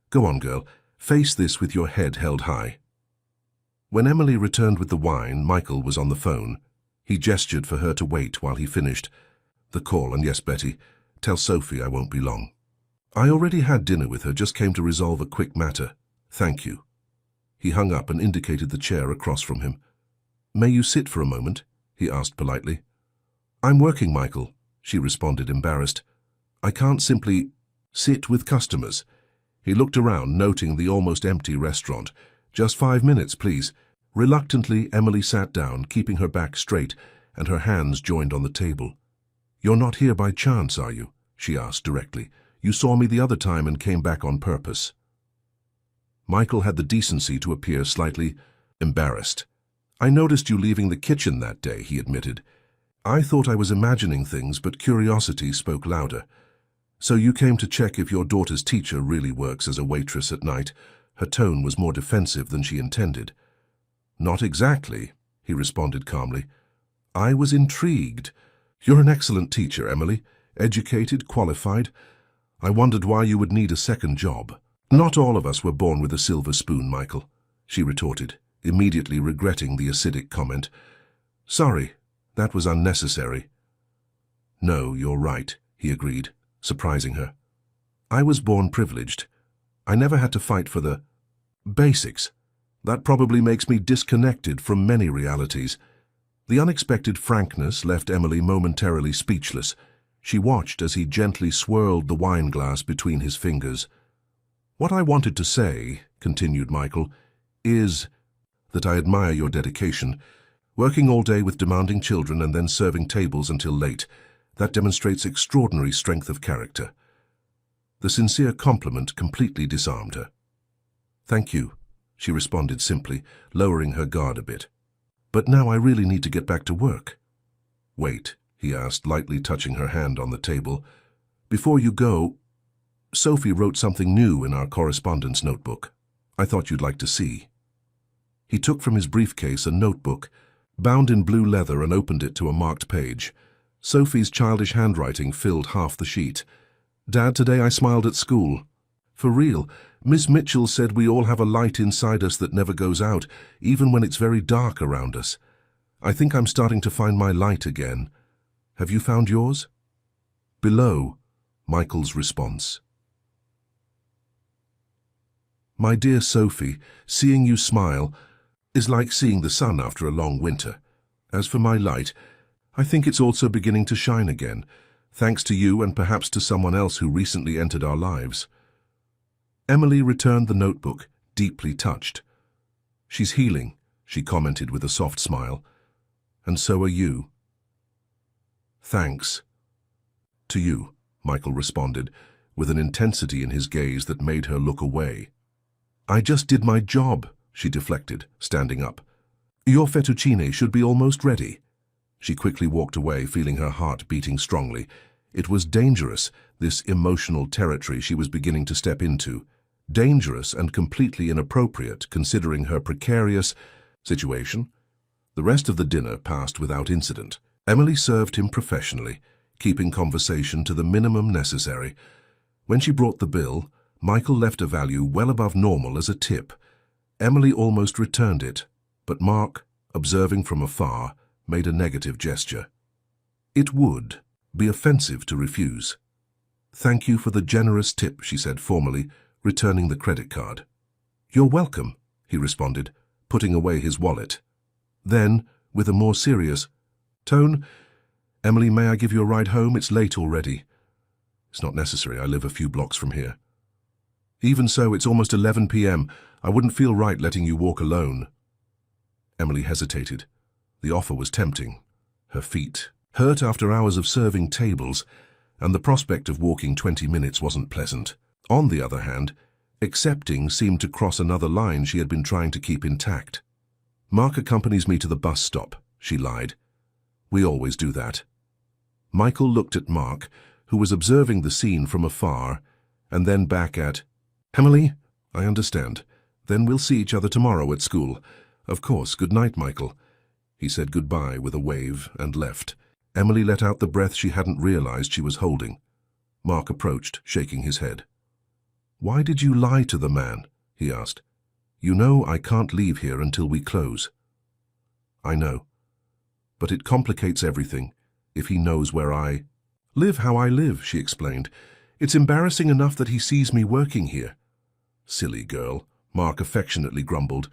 "Go on, girl. Face this with your head held high." When Emily returned with the wine, Michael was on the phone. He gestured for her to wait while he finished the call. "And yes, Betty, tell Sophie I won't be long. I already had dinner with her, just came to resolve a quick matter. Thank you." He hung up and indicated the chair across from him. "May you sit for a moment?" he asked politely. "I'm working, Michael," she responded, embarrassed. "I can't simply sit with customers." He looked around, noting the almost empty restaurant. "Just 5 minutes, please." Reluctantly, Emily sat down, keeping her back straight and her hands joined on the table. "You're not here by chance, are you?" she asked directly. "You saw me the other time and came back on purpose." Michael had the decency to appear slightly embarrassed. "I noticed you leaving the kitchen that day," he admitted. "I thought I was imagining things, but curiosity spoke louder. So you came to check if your daughter's teacher really works as a waitress at night?" Her tone was more defensive than she intended. "Not exactly," he responded calmly. "I was intrigued. You're an excellent teacher, Emily. Educated, qualified. I wondered why you would need a second job." "Not all of us were born with a silver spoon, Michael," she retorted, immediately regretting the acidic comment. "Sorry, that was unnecessary." "No, you're right," he agreed, surprising her. "I was born privileged. I never had to fight for the basics. That probably makes me disconnected from many realities." The unexpected frankness left Emily momentarily speechless. She watched as he gently swirled the wine glass between his fingers. "What I wanted to say," continued Michael, "is that I admire your dedication. Working all day with demanding children and then serving tables until late, that demonstrates extraordinary strength of character." The sincere compliment completely disarmed her. "Thank you," she responded simply, lowering her guard a bit. "But now I really need to get back to work." "Wait," he asked, lightly touching her hand on the table. "Before you go, Sophie wrote something new in our correspondence notebook. I thought you'd like to see." He took from his briefcase a notebook, bound in blue leather, and opened it to a marked page. Sophie's childish handwriting filled half the sheet. "Dad, today I smiled at school. For real, Miss Mitchell said we all have a light inside us that never goes out, even when it's very dark around us. I think I'm starting to find my light again. Have you found yours?" Below, Michael's response. "My dear Sophie, seeing you smile is like seeing the sun after a long winter. As for my light, I think it's also beginning to shine again, thanks to you and perhaps to someone else who recently entered our lives." Emily returned the notebook, deeply touched. "She's healing," she commented with a soft smile. "And so are you." "Thanks." "To you," Michael responded, with an intensity in his gaze that made her look away. "I just did my job," she deflected, standing up. "Your fettuccine should be almost ready." She quickly walked away, feeling her heart beating strongly. It was dangerous, this emotional territory she was beginning to step into. Dangerous and completely inappropriate, considering her precarious situation. The rest of the dinner passed without incident. Emily served him professionally, keeping conversation to the minimum necessary. When she brought the bill, Michael left a value well above normal as a tip. Emily almost returned it, but Mark, observing from afar, made a negative gesture. It would be offensive to refuse. "Thank you for the generous tip," she said formally, returning the credit card. "You're welcome," he responded, putting away his wallet. Then, with a more serious tone, "Emily, may I give you a ride home? It's late already." "It's not necessary. I live a few blocks from here." "Even so, it's almost 11 p.m. I wouldn't feel right letting you walk alone." Emily hesitated. The offer was tempting. Her feet hurt after hours of serving tables, and the prospect of walking 20 minutes wasn't pleasant. On the other hand, accepting seemed to cross another line she had been trying to keep intact. "Mark accompanies me to the bus stop," she lied. "We always do that." Michael looked at Mark, who was observing the scene from afar, and then back at Emily. "I understand. Then we'll see each other tomorrow at school. Of course. Good night, Michael." He said goodbye with a wave and left. Emily let out the breath she hadn't realized she was holding. Mark approached, shaking his head. "Why did you lie to the man?" he asked. "You know I can't leave here until we close." "I know. But it complicates everything, if he knows where I live how I live," she explained. "It's embarrassing enough that he sees me working here." "Silly girl," Mark affectionately grumbled.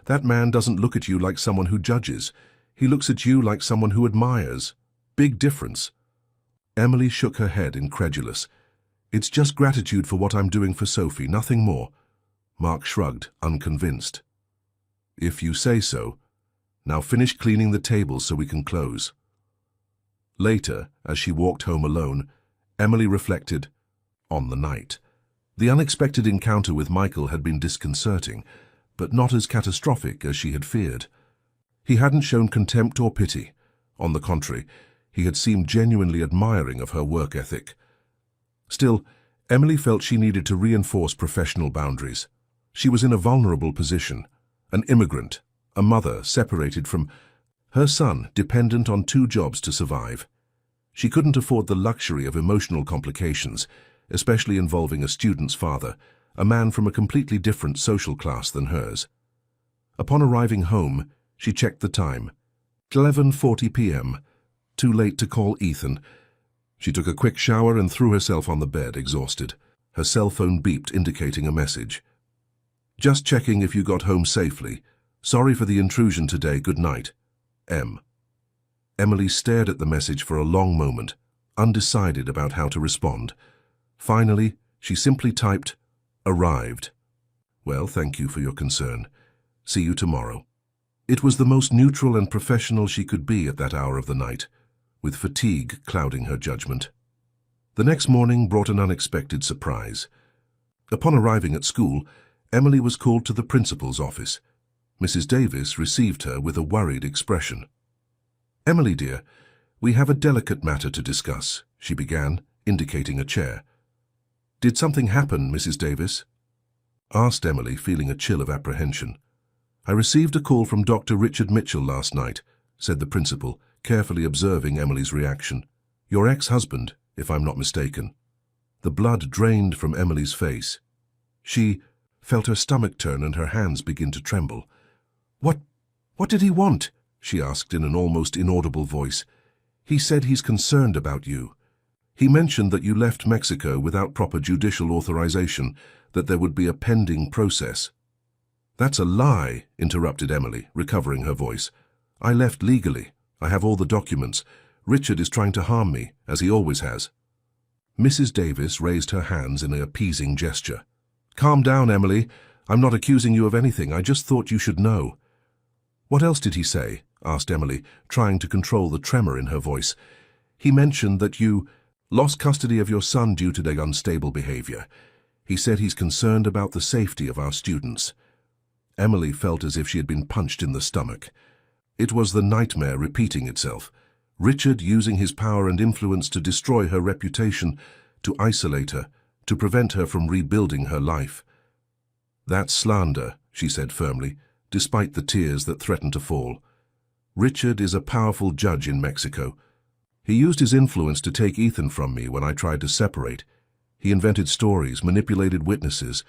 "That man doesn't look at you like someone who judges. He looks at you like someone who admires. Big difference." Emily shook her head, incredulous. "It's just gratitude for what I'm doing for Sophie, nothing more." Mark shrugged, unconvinced. "If you say so. Now finish cleaning the table so we can close." Later, as she walked home alone, Emily reflected on the night. The unexpected encounter with Michael had been disconcerting, but not as catastrophic as she had feared. He hadn't shown contempt or pity. On the contrary, he had seemed genuinely admiring of her work ethic. Still, Emily felt she needed to reinforce professional boundaries. She was in a vulnerable position, an immigrant, a mother separated from her son, dependent on 2 jobs to survive. She couldn't afford the luxury of emotional complications, especially involving a student's father, a man from a completely different social class than hers. Upon arriving home, she checked the time. 11:40 p.m. Too late to call Ethan. She took a quick shower and threw herself on the bed, exhausted. Her cell phone beeped, indicating a message. "Just checking if you got home safely. Sorry for the intrusion today. Good night. M." Emily stared at the message for a long moment, undecided about how to respond. Finally, she simply typed, "Arrived. Well, thank you for your concern. See you tomorrow." It was the most neutral and professional she could be at that hour of the night, with fatigue clouding her judgment. The next morning brought an unexpected surprise. Upon arriving at school, Emily was called to the principal's office. Mrs. Davis received her with a worried expression. "Emily, dear, we have a delicate matter to discuss," she began, indicating a chair. "Did something happen, Mrs. Davis?" asked Emily, feeling a chill of apprehension. "I received a call from Dr. Richard Mitchell last night," said the principal, carefully observing Emily's reaction. "Your ex-husband, if I'm not mistaken." The blood drained from Emily's face. She felt her stomach turn and her hands begin to tremble. What did he want?" she asked in an almost inaudible voice. "He said he's concerned about you. He mentioned that you left Mexico without proper judicial authorization, that there would be a pending process." "That's a lie," interrupted Emily, recovering her voice. "I left legally. I have all the documents. Richard is trying to harm me, as he always has." Mrs. Davis raised her hands in an appeasing gesture. "Calm down, Emily. I'm not accusing you of anything. I just thought you should know." "What else did he say?" asked Emily, trying to control the tremor in her voice. "He mentioned that you lost custody of your son due to their unstable behavior. He said he's concerned about the safety of our students." Emily felt as if she had been punched in the stomach. It was the nightmare repeating itself. Richard using his power and influence to destroy her reputation, to isolate her, to prevent her from rebuilding her life. "That's slander," she said firmly, despite the tears that threatened to fall. "Richard is a powerful judge in Mexico. He used his influence to take Ethan from me when I tried to separate. He invented stories, manipulated witnesses.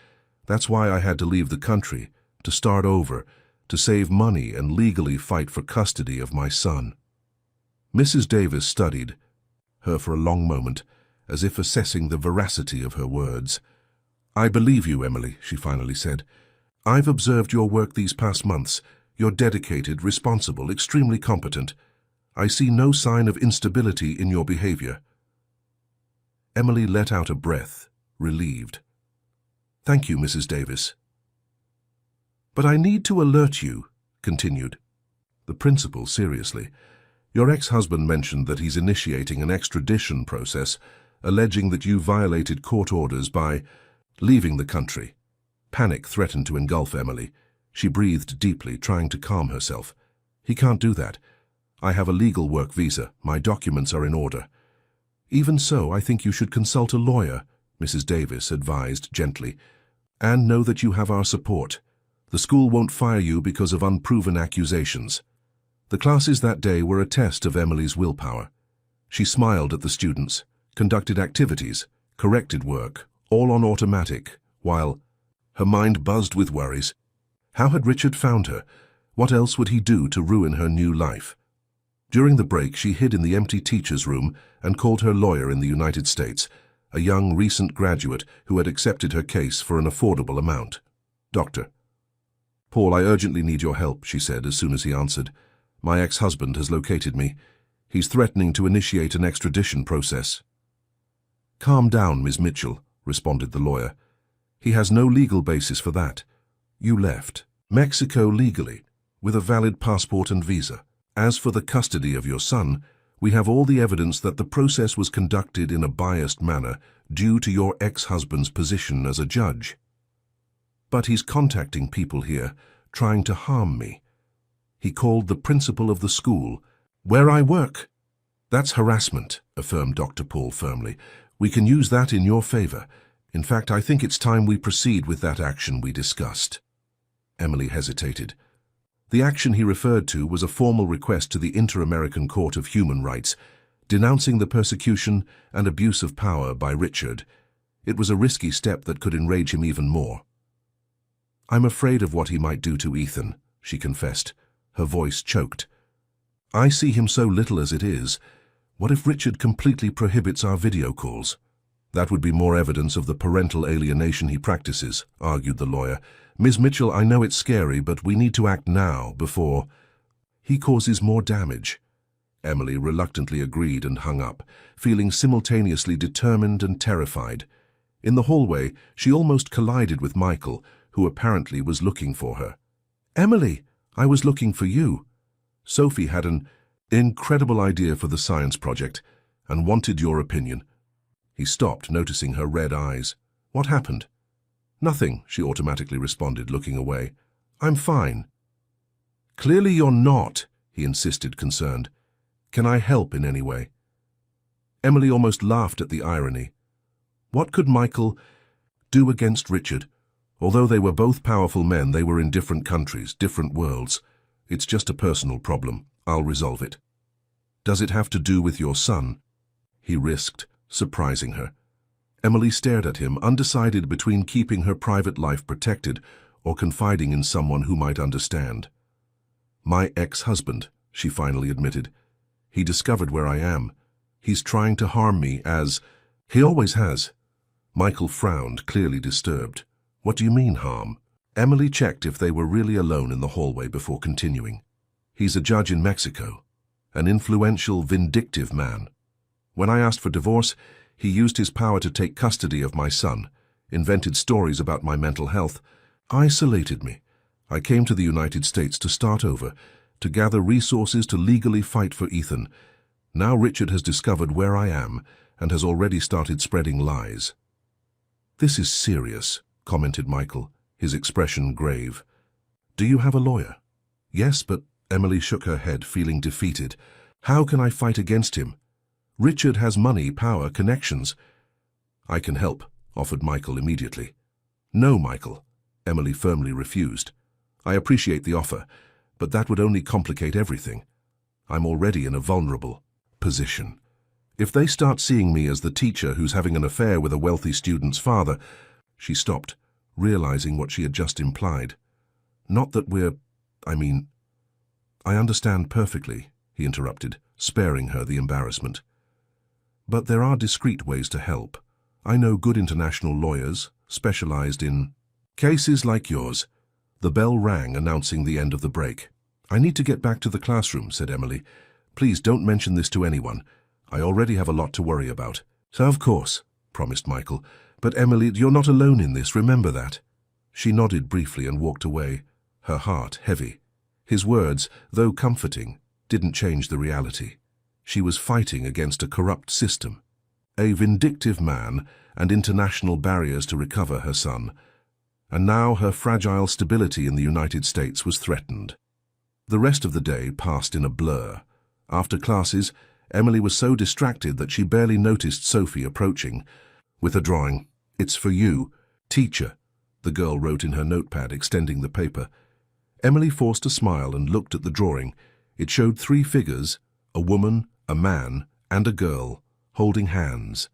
That's why I had to leave the country, to start over, to save money and legally fight for custody of my son." Mrs. Davis studied her for a long moment, as if assessing the veracity of her words. "I believe you, Emily," she finally said. "I've observed your work these past months. You're dedicated, responsible, extremely competent. I see no sign of instability in your behavior." Emily let out a breath, relieved. "Thank you, Mrs. Davis." "But I need to alert you," continued the principal seriously. "Your ex-husband mentioned that he's initiating an extradition process, alleging that you violated court orders by leaving the country." Panic threatened to engulf Emily. She breathed deeply, trying to calm herself. "He can't do that. I have a legal work visa. My documents are in order." "Even so, I think you should consult a lawyer," Mrs. Davis advised gently. "And know that you have our support. The school won't fire you because of unproven accusations." The classes that day were a test of Emily's willpower. She smiled at the students, conducted activities, corrected work, all on automatic, while her mind buzzed with worries. How had Richard found her? What else would he do to ruin her new life? During the break, she hid in the empty teacher's room and called her lawyer in the United States, a young recent graduate who had accepted her case for an affordable amount. "Doctor." "Paul, I urgently need your help," she said as soon as he answered. "My ex-husband has located me. He's threatening to initiate an extradition process." "Calm down, Ms. Mitchell," responded the lawyer. "He has no legal basis for that. You left Mexico legally, with a valid passport and visa. As for the custody of your son, we have all the evidence that the process was conducted in a biased manner due to your ex-husband's position as a judge. But he's contacting people here, trying to harm me. He called the principal of the school, where I work." "That's harassment," affirmed Dr. Paul firmly. "We can use that in your favor. In fact, I think it's time we proceed with that action we discussed." Emily hesitated. The action he referred to was a formal request to the Inter-American Court of Human Rights, denouncing the persecution and abuse of power by Richard. It was a risky step that could enrage him even more. "I'm afraid of what he might do to Ethan," she confessed, her voice choked. "I see him so little as it is. What if Richard completely prohibits our video calls?" "That would be more evidence of the parental alienation he practices," argued the lawyer. "Ms. Mitchell, I know it's scary, but we need to act now before he causes more damage. Emily reluctantly agreed and hung up, feeling simultaneously determined and terrified. In the hallway, she almost collided with Michael, who apparently was looking for her. "Emily, I was looking for you." Sophie had an incredible idea for the science project and wanted your opinion. He stopped, noticing her red eyes. "What happened?" "Nothing," she automatically responded, looking away. "I'm fine." "Clearly you're not," he insisted, concerned. "Can I help in any way?" Emily almost laughed at the irony. What could Michael do against Richard? Although they were both powerful men, they were in different countries, different worlds. "It's just a personal problem. I'll resolve it." "Does it have to do with your son?" he risked, surprising her. Emily stared at him, undecided between keeping her private life protected or confiding in someone who might understand. "My ex-husband," she finally admitted. "He discovered where I am. He's trying to harm me, as he always has." Michael frowned, clearly disturbed. "What do you mean, harm?" Emily checked if they were really alone in the hallway before continuing. "He's a judge in Mexico, an influential, vindictive man. When I asked for divorce, he used his power to take custody of my son, invented stories about my mental health, isolated me. I came to the United States to start over, to gather resources to legally fight for Ethan. Now Richard has discovered where I am and has already started spreading lies." "This is serious," commented Michael, his expression grave. "Do you have a lawyer?" "Yes, but—" Emily shook her head, feeling defeated. "How can I fight against him? Richard has money, power, connections." "I can help," offered Michael immediately. "No, Michael," Emily firmly refused. "I appreciate the offer, but that would only complicate everything. I'm already in a vulnerable position. If they start seeing me as the teacher who's having an affair with a wealthy student's father—" She stopped, realizing what she had just implied. "Not that I understand perfectly," he interrupted, sparing her the embarrassment. "But there are discreet ways to help. I know good international lawyers, specialized in cases like yours." The bell rang, announcing the end of the break. "I need to get back to the classroom," said Emily. "Please don't mention this to anyone. I already have a lot to worry about." "So of course," promised Michael. "But Emily, you're not alone in this, remember that." She nodded briefly and walked away, her heart heavy. His words, though comforting, didn't change the reality. She was fighting against a corrupt system, a vindictive man, and international barriers to recover her son. And now her fragile stability in the United States was threatened. The rest of the day passed in a blur. After classes, Emily was so distracted that she barely noticed Sophie approaching. With a drawing. "It's for you, teacher," the girl wrote in her notepad, extending the paper. Emily forced a smile and looked at the drawing. It showed 3 figures, a woman, a man, and a girl, holding hands.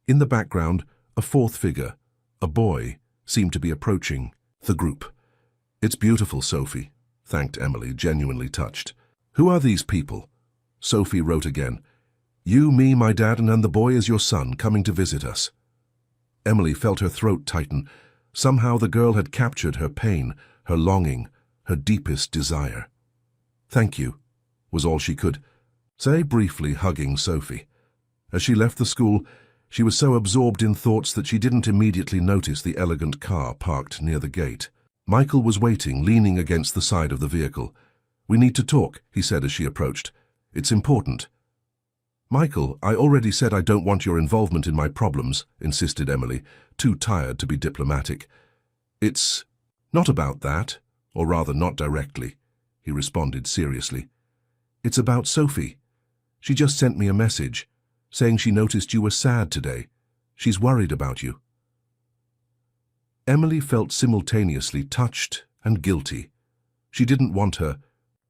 In the background, a 4th figure, a boy, seemed to be approaching the group. "It's beautiful, Sophie," thanked Emily, genuinely touched. "Who are these people?" Sophie wrote again. "You, me, my dad, and the boy is your son, coming to visit us." Emily felt her throat tighten. Somehow the girl had captured her pain, her longing, her deepest desire. "Thank you," was all she could say briefly, hugging Sophie. As she left the school, she was so absorbed in thoughts that she didn't immediately notice the elegant car parked near the gate. Michael was waiting, leaning against the side of the vehicle. "We need to talk," he said as she approached. "It's important." "Michael, I already said I don't want your involvement in my problems," insisted Emily, too tired to be diplomatic. "It's not about that, or rather not directly," he responded seriously. "It's about Sophie. She just sent me a message, saying she noticed you were sad today. She's worried about you." Emily felt simultaneously touched and guilty. She didn't want her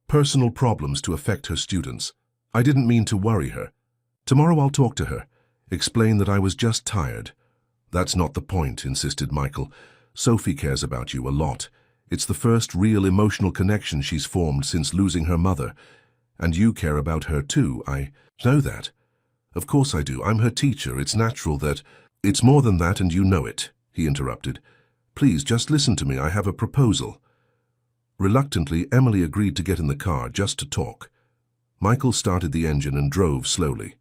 personal problems to affect her students. "I didn't mean to worry her. Tomorrow I'll talk to her, explain that I was just tired." "That's not the point," insisted Michael. "Sophie cares about you a lot. It's the first real emotional connection she's formed since losing her mother. And you care about her too. I know that." "Of course I do. I'm her teacher. It's natural that—" "It's more than that, and you know it," he interrupted. "Please, just listen to me. I have a proposal." Reluctantly, Emily agreed to get in the car just to talk. Michael started the engine and drove slowly.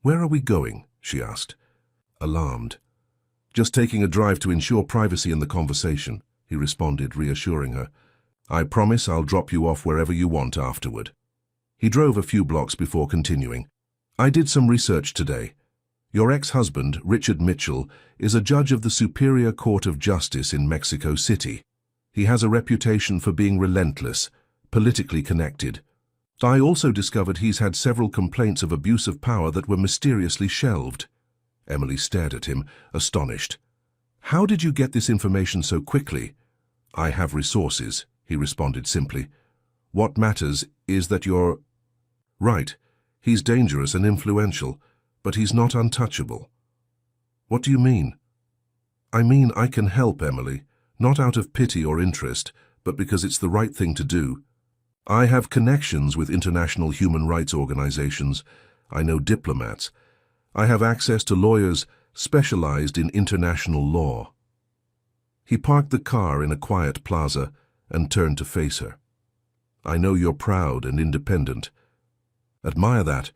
"Where are we going?" she asked, alarmed. "Just taking a drive to ensure privacy in the conversation," he responded, reassuring her. "I promise I'll drop you off wherever you want afterward." He drove a few blocks before continuing. "I did some research today. Your ex-husband, Richard Mitchell, is a judge of the Superior Court of Justice in Mexico City. He has a reputation for being relentless, politically connected. I also discovered he's had several complaints of abuse of power that were mysteriously shelved." Emily stared at him, astonished. "How did you get this information so quickly?" "I have resources," he responded simply. "What matters is that you're right. He's dangerous and influential, but he's not untouchable." "What do you mean?" "I mean I can help, Emily, not out of pity or interest, but because it's the right thing to do. I have connections with international human rights organizations. I know diplomats. I have access to lawyers specialized in international law." He parked the car in a quiet plaza and turned to face her. "I know you're proud and independent. Admire that,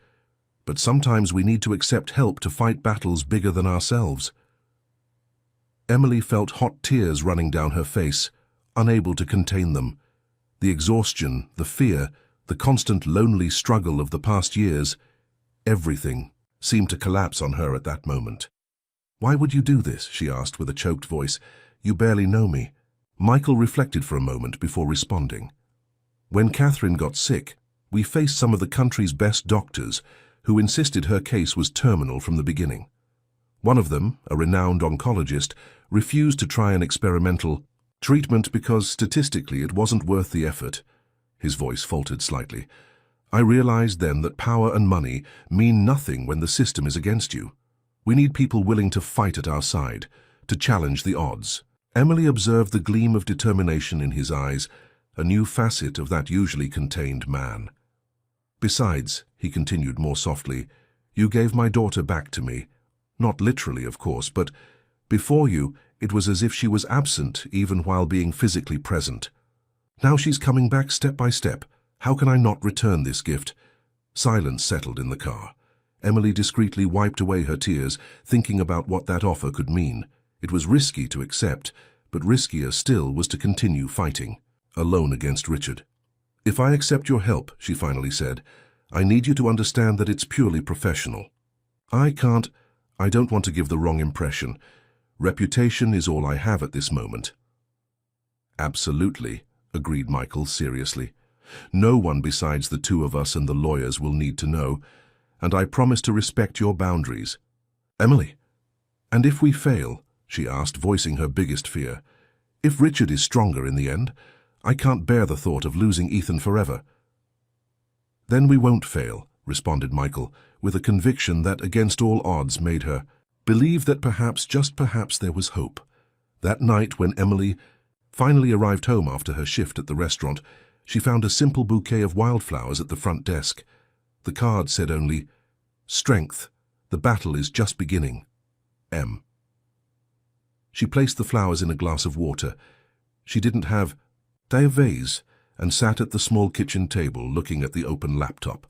but sometimes we need to accept help to fight battles bigger than ourselves." Emily felt hot tears running down her face, unable to contain them. The exhaustion, the fear, the constant lonely struggle of the past years, everything seemed to collapse on her at that moment. "Why would you do this?" she asked with a choked voice. "You barely know me." Michael reflected for a moment before responding. "When Catherine got sick, we faced some of the country's best doctors who insisted her case was terminal from the beginning. One of them, a renowned oncologist, refused to try an experimental treatment because statistically it wasn't worth the effort." His voice faltered slightly. "I realized then that power and money mean nothing when the system is against you. We need people willing to fight at our side, to challenge the odds." Emily observed the gleam of determination in his eyes, a new facet of that usually contained man. "Besides," he continued more softly, "you gave my daughter back to me. Not literally, of course, but before you, it was as if she was absent even while being physically present. Now she's coming back step by step. How can I not return this gift?" Silence settled in the car. Emily discreetly wiped away her tears, thinking about what that offer could mean. It was risky to accept, but riskier still was to continue fighting, alone against Richard. "If I accept your help," she finally said, "I need you to understand that it's purely professional. I don't want to give the wrong impression. Reputation is all I have at this moment." "Absolutely," agreed Michael seriously. "No one besides the two of us and the lawyers will need to know, and I promise to respect your boundaries." "Emily, and if we fail?" she asked, voicing her biggest fear. "If Richard is stronger in the end, I can't bear the thought of losing Ethan forever." "Then we won't fail," responded Michael, with a conviction that against all odds made her believe that perhaps, just perhaps, there was hope. That night when Emily finally arrived home after her shift at the restaurant, she found a simple bouquet of wildflowers at the front desk. The card said only, "Strength, the battle is just beginning. M." She placed the flowers in a glass of water. She didn't have a vase, and sat at the small kitchen table looking at the open laptop.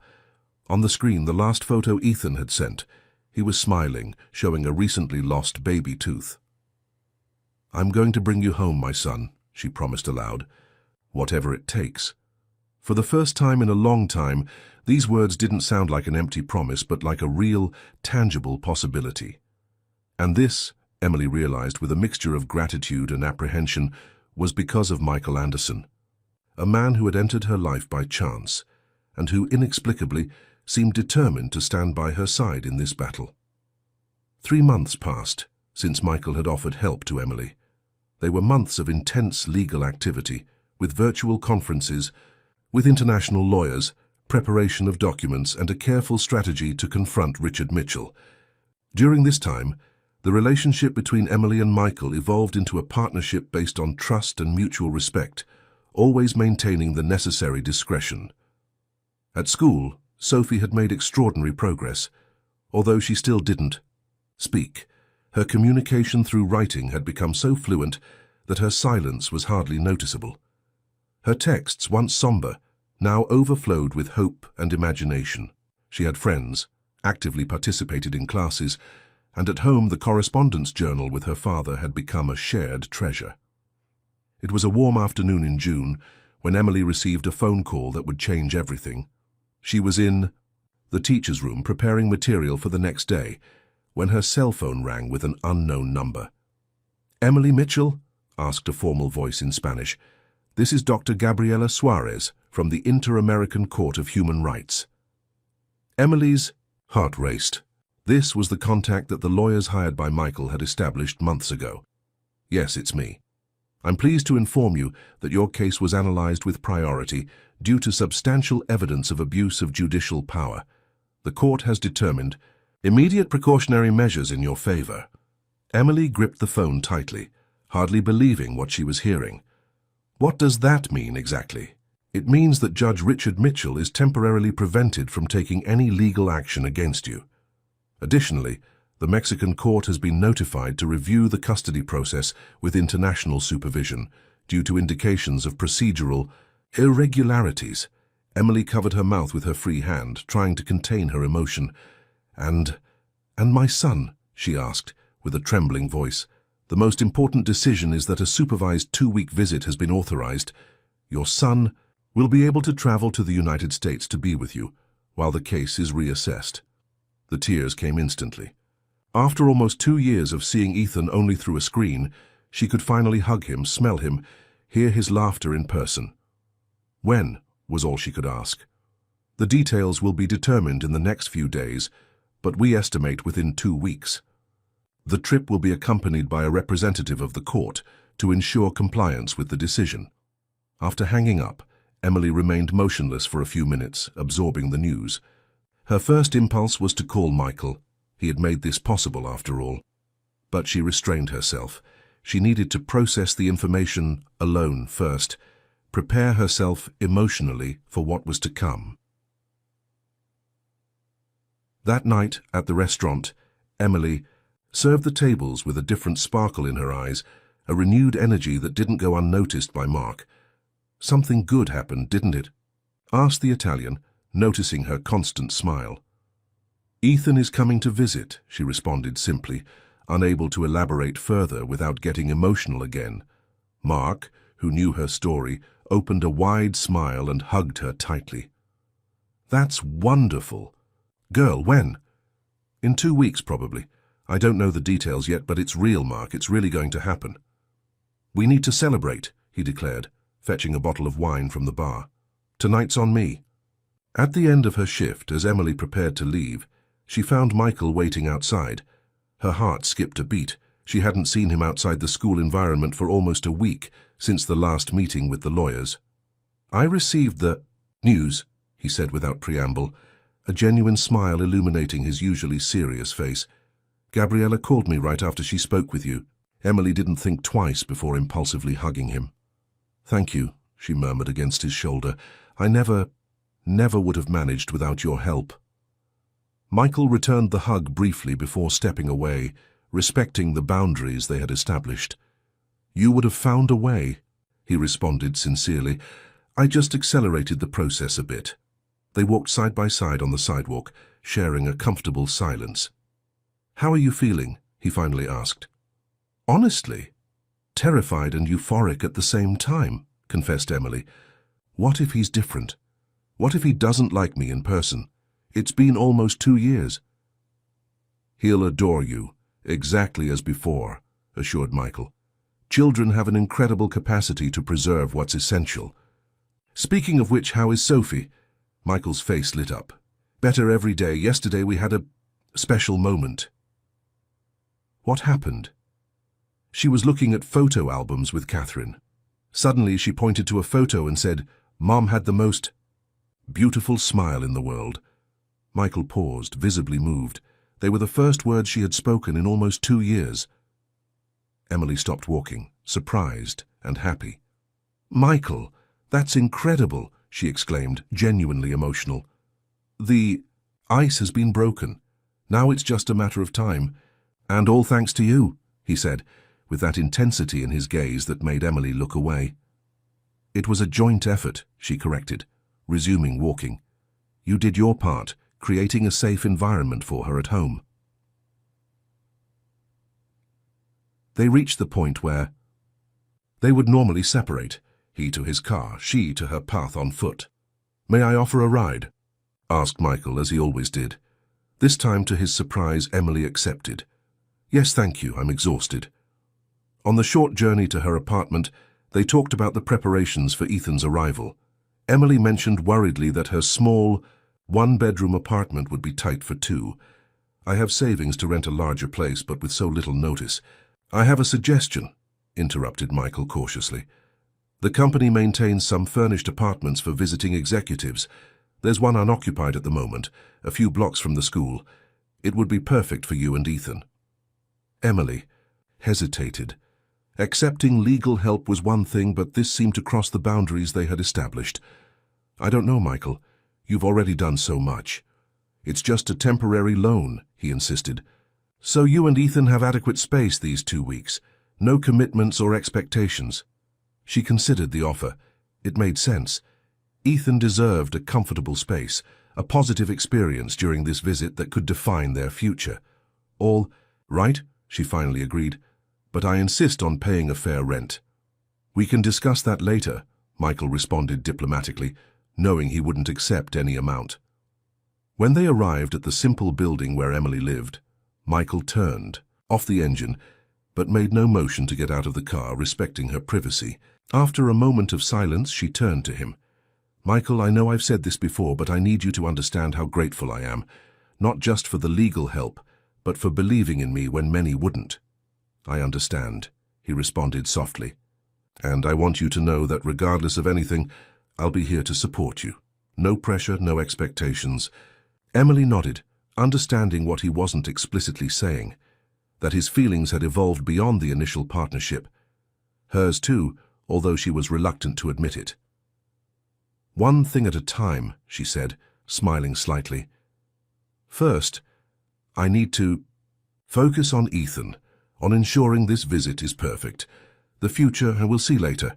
On the screen, the last photo Ethan had sent. He was smiling, showing a recently lost baby tooth. "I'm going to bring you home, my son," she promised aloud. "Whatever it takes." For the first time in a long time, these words didn't sound like an empty promise, but like a real, tangible possibility. And this, Emily realized with a mixture of gratitude and apprehension, was because of Michael Anderson, a man who had entered her life by chance, and who inexplicably seemed determined to stand by her side in this battle. 3 months passed since Michael had offered help to Emily. They were months of intense legal activity, with virtual conferences, with international lawyers, preparation of documents, and a careful strategy to confront Richard Mitchell. During this time, the relationship between Emily and Michael evolved into a partnership based on trust and mutual respect, always maintaining the necessary discretion. At school, Sophie had made extraordinary progress, although she still didn't speak. Her communication through writing had become so fluent that her silence was hardly noticeable. Her texts, once somber, now overflowed with hope and imagination. She had friends, actively participated in classes, and at home the correspondence journal with her father had become a shared treasure. It was a warm afternoon in June when Emily received a phone call that would change everything. She was in the teacher's room preparing material for the next day when her cell phone rang with an unknown number. "Emily Mitchell?" asked a formal voice in Spanish. "This is Dr. Gabriela Suarez from the Inter-American Court of Human Rights." Emily's heart raced. This was the contact that the lawyers hired by Michael had established months ago. "Yes, it's me. I'm pleased to inform you that your case was analyzed with priority due to substantial evidence of abuse of judicial power. The court has determined immediate precautionary measures in your favor." Emily gripped the phone tightly, hardly believing what she was hearing. "What does that mean exactly?" "It means that Judge Richard Mitchell is temporarily prevented from taking any legal action against you. Additionally, the Mexican court has been notified to review the custody process with international supervision due to indications of procedural irregularities." Emily covered her mouth with her free hand, trying to contain her emotion. And my son?" she asked, with a trembling voice. "The most important decision is that a supervised 2-week visit has been authorized. Your son will be able to travel to the United States to be with you while the case is reassessed." The tears came instantly. After almost 2 years of seeing Ethan only through a screen, she could finally hug him, smell him, hear his laughter in person. "When?" was all she could ask. "The details will be determined in the next few days, but we estimate within 2 weeks. The trip will be accompanied by a representative of the court to ensure compliance with the decision." After hanging up, Emily remained motionless for a few minutes, absorbing the news. Her first impulse was to call Michael. He had made this possible, after all. But she restrained herself. She needed to process the information alone first, prepare herself emotionally for what was to come. That night, at the restaurant, Emily served the tables with a different sparkle in her eyes, a renewed energy that didn't go unnoticed by Mark. "Something good happened, didn't it?" asked the Italian, noticing her constant smile. "Ethan is coming to visit," she responded simply, unable to elaborate further without getting emotional again. Mark, who knew her story, opened a wide smile and hugged her tightly. "That's wonderful. Girl, when?" "In 2 weeks, probably. I don't know the details yet, but it's real, Mark. It's really going to happen." "We need to celebrate," he declared, fetching a bottle of wine from the bar. "Tonight's on me." At the end of her shift, as Emily prepared to leave, she found Michael waiting outside. Her heart skipped a beat. She hadn't seen him outside the school environment for almost a week, since the last meeting with the lawyers. "I received the news," he said without preamble, a genuine smile illuminating his usually serious face. "Gabriela called me right after she spoke with you." Emily didn't think twice before impulsively hugging him. "Thank you," she murmured against his shoulder. "I never would have managed without your help." Michael returned the hug briefly before stepping away, respecting the boundaries they had established. "You would have found a way," he responded sincerely. "I just accelerated the process a bit." They walked side by side on the sidewalk, sharing a comfortable silence. "How are you feeling?" he finally asked. "Honestly, terrified and euphoric at the same time," confessed Emily. "What if he's different? What if he doesn't like me in person? It's been almost 2 years." "He'll adore you, exactly as before," assured Michael. "Children have an incredible capacity to preserve what's essential." "Speaking of which, how is Sophie?" Michael's face lit up. "Better every day. Yesterday we had a special moment." "What happened?" She was looking at photo albums with Catherine. Suddenly she pointed to a photo and said, "Mom had the most beautiful smile in the world." Michael paused, visibly moved. They were the first words she had spoken in almost 2 years. Emily stopped walking, surprised and happy. "Michael, that's incredible," she exclaimed, genuinely emotional. "The ice has been broken. Now it's just a matter of time. And all thanks to you," he said, with that intensity in his gaze that made Emily look away. "It was a joint effort," she corrected. resuming walking. You did your part, creating a safe environment for her at home. They reached the point where they would normally separate, he to his car, she to her path on foot. "May I offer a ride?" asked Michael, as he always did. This time, to his surprise, Emily accepted. "Yes, thank you, I'm exhausted." On the short journey to her apartment, they talked about the preparations for Ethan's arrival. Emily mentioned worriedly that her small, one-bedroom apartment would be tight for two. "I have savings to rent a larger place, but with so little notice." "I have a suggestion," interrupted Michael cautiously. "The company maintains some furnished apartments for visiting executives. There's one unoccupied at the moment, a few blocks from the school. It would be perfect for you and Ethan." Emily hesitated. Accepting legal help was one thing, but this seemed to cross the boundaries they had established. "I don't know, Michael. You've already done so much." "It's just a temporary loan," he insisted. "So you and Ethan have adequate space these 2 weeks. No commitments or expectations." She considered the offer. It made sense. Ethan deserved a comfortable space, a positive experience during this visit that could define their future. "All right," she finally agreed, "but I insist on paying a fair rent." "We can discuss that later," Michael responded diplomatically, knowing he wouldn't accept any amount. When they arrived at the simple building where Emily lived, Michael turned off the engine, but made no motion to get out of the car, respecting her privacy. After a moment of silence, she turned to him. "Michael, I know I've said this before, but I need you to understand how grateful I am, not just for the legal help, but for believing in me when many wouldn't." "I understand," he responded softly. "And I want you to know that regardless of anything, I'll be here to support you. No pressure, no expectations." Emily nodded, understanding what he wasn't explicitly saying, that his feelings had evolved beyond the initial partnership. Hers too, although she was reluctant to admit it. "One thing at a time," she said, smiling slightly. "First, I need to focus on Ethan, on ensuring this visit is perfect. The future, and we'll see later."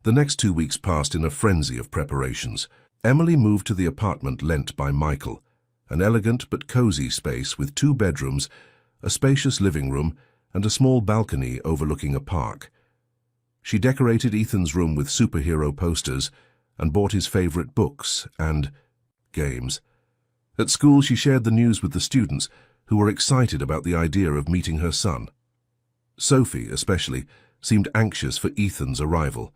The next 2 weeks passed in a frenzy of preparations. Emily moved to the apartment lent by Michael, an elegant but cozy space with 2 bedrooms, a spacious living room, and a small balcony overlooking a park. She decorated Ethan's room with superhero posters and bought his favorite books and games. At school, she shared the news with the students, who were excited about the idea of meeting her son. Sophie, especially, seemed anxious for Ethan's arrival.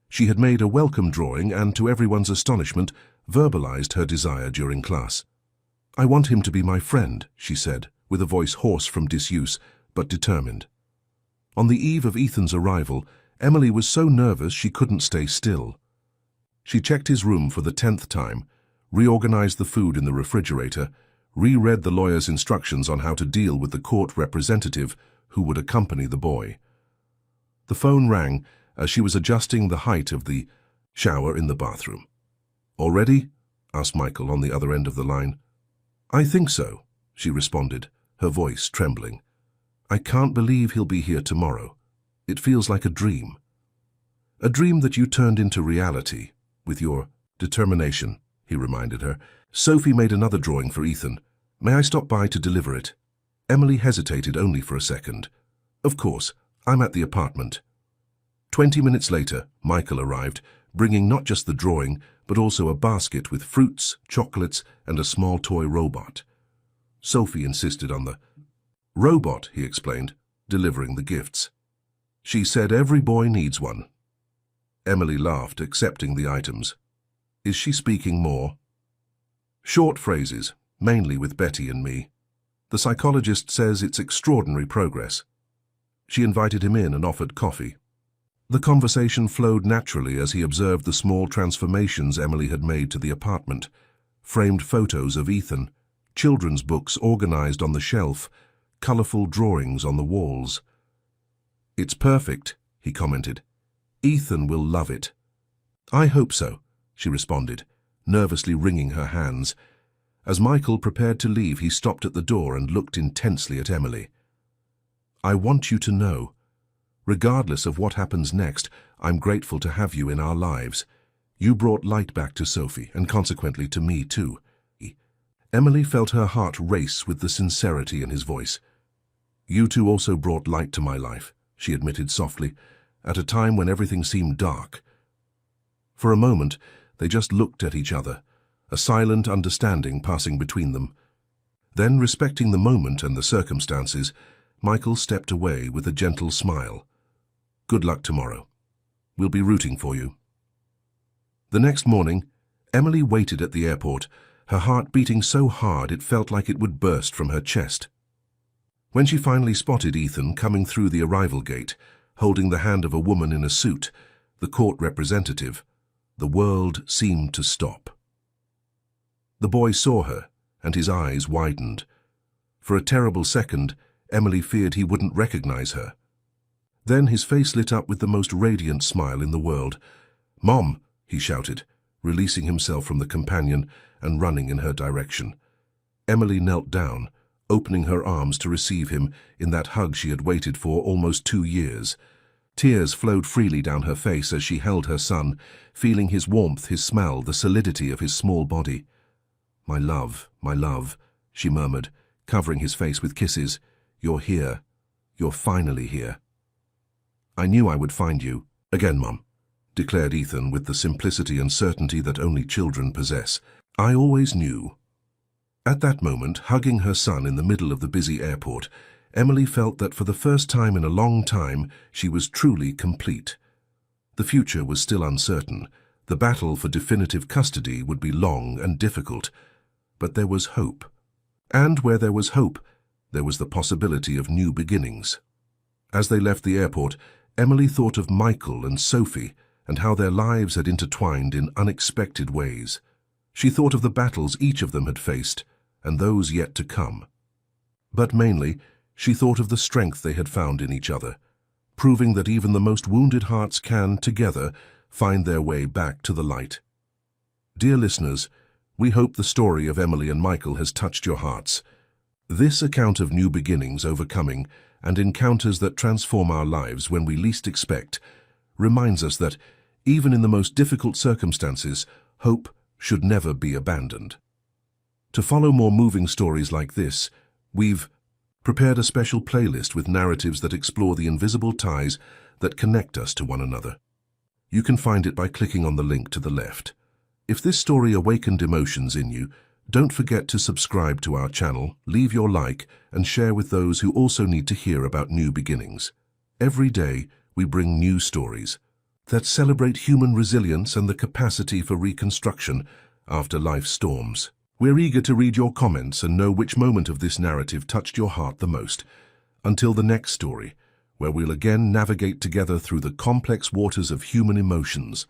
She had made a welcome drawing and, to everyone's astonishment, verbalized her desire during class. "I want him to be my friend," she said, with a voice hoarse from disuse, but determined. On the eve of Ethan's arrival, Emily was so nervous she couldn't stay still. She checked his room for the 10th time, reorganized the food in the refrigerator, reread the lawyer's instructions on how to deal with the court representative who would accompany the boy. The phone rang as she was adjusting the height of the shower in the bathroom. "All ready?" asked Michael on the other end of the line. "I think so," she responded, her voice trembling. "I can't believe he'll be here tomorrow. It feels like a dream." "A dream that you turned into reality, with your determination," he reminded her. "Sophie made another drawing for Ethan. May I stop by to deliver it?" Emily hesitated only for a second. "Of course, I'm at the apartment." 20 minutes later, Michael arrived, bringing not just the drawing, but also a basket with fruits, chocolates, and a small toy robot. Sophie insisted on the robot, he explained, delivering the gifts. "She said every boy needs one." Emily laughed, accepting the items. "Is she speaking more?" "Short phrases, mainly with Betty and me. The psychologist says it's extraordinary progress." She invited him in and offered coffee. The conversation flowed naturally as he observed the small transformations Emily had made to the apartment. Framed photos of Ethan, children's books organized on the shelf, colorful drawings on the walls. "It's perfect," he commented. "Ethan will love it." "I hope so," she responded, nervously wringing her hands. As Michael prepared to leave, he stopped at the door and looked intensely at Emily. "I want you to know, regardless of what happens next, I'm grateful to have you in our lives. You brought light back to Sophie, and consequently to me too. Emily felt her heart race with the sincerity in his voice. You two also brought light to my life, she admitted softly, at a time when everything seemed dark. For a moment, they just looked at each other, a silent understanding passing between them. Then, respecting the moment and the circumstances, Michael stepped away with a gentle smile. Good luck tomorrow. We'll be rooting for you. The next morning, Emily waited at the airport, her heart beating so hard it felt like it would burst from her chest. When she finally spotted Ethan coming through the arrival gate, holding the hand of a woman in a suit, the court representative, the world seemed to stop. The boy saw her, and his eyes widened. For a terrible second, Emily feared he wouldn't recognize her. Then his face lit up with the most radiant smile in the world. "Mom!" he shouted, releasing himself from the companion and running in her direction. Emily knelt down, opening her arms to receive him in that hug she had waited for almost 2 years. Tears flowed freely down her face as she held her son, feeling his warmth, his smell, the solidity of his small body. My love, she murmured, covering his face with kisses. You're here. You're finally here. I knew I would find you. Again, Mum, declared Ethan with the simplicity and certainty that only children possess. I always knew. At that moment, hugging her son in the middle of the busy airport, Emily felt that for the first time in a long time, she was truly complete. The future was still uncertain. The battle for definitive custody would be long and difficult. But there was hope. And where there was hope, there was the possibility of new beginnings. As they left the airport, Emily thought of Michael and Sophie and how their lives had intertwined in unexpected ways. She thought of the battles each of them had faced and those yet to come. But mainly, she thought of the strength they had found in each other, proving that even the most wounded hearts can, together, find their way back to the light. Dear listeners, we hope the story of Emily and Michael has touched your hearts. This account of new beginnings, overcoming, and encounters that transform our lives when we least expect, reminds us that, even in the most difficult circumstances, hope should never be abandoned. To follow more moving stories like this, we've prepared a special playlist with narratives that explore the invisible ties that connect us to one another. You can find it by clicking on the link to the left. If this story awakened emotions in you, don't forget to subscribe to our channel, leave your like, and share with those who also need to hear about new beginnings. Every day, we bring new stories that celebrate human resilience and the capacity for reconstruction after life's storms. We're eager to read your comments and know which moment of this narrative touched your heart the most. Until the next story, where we'll again navigate together through the complex waters of human emotions.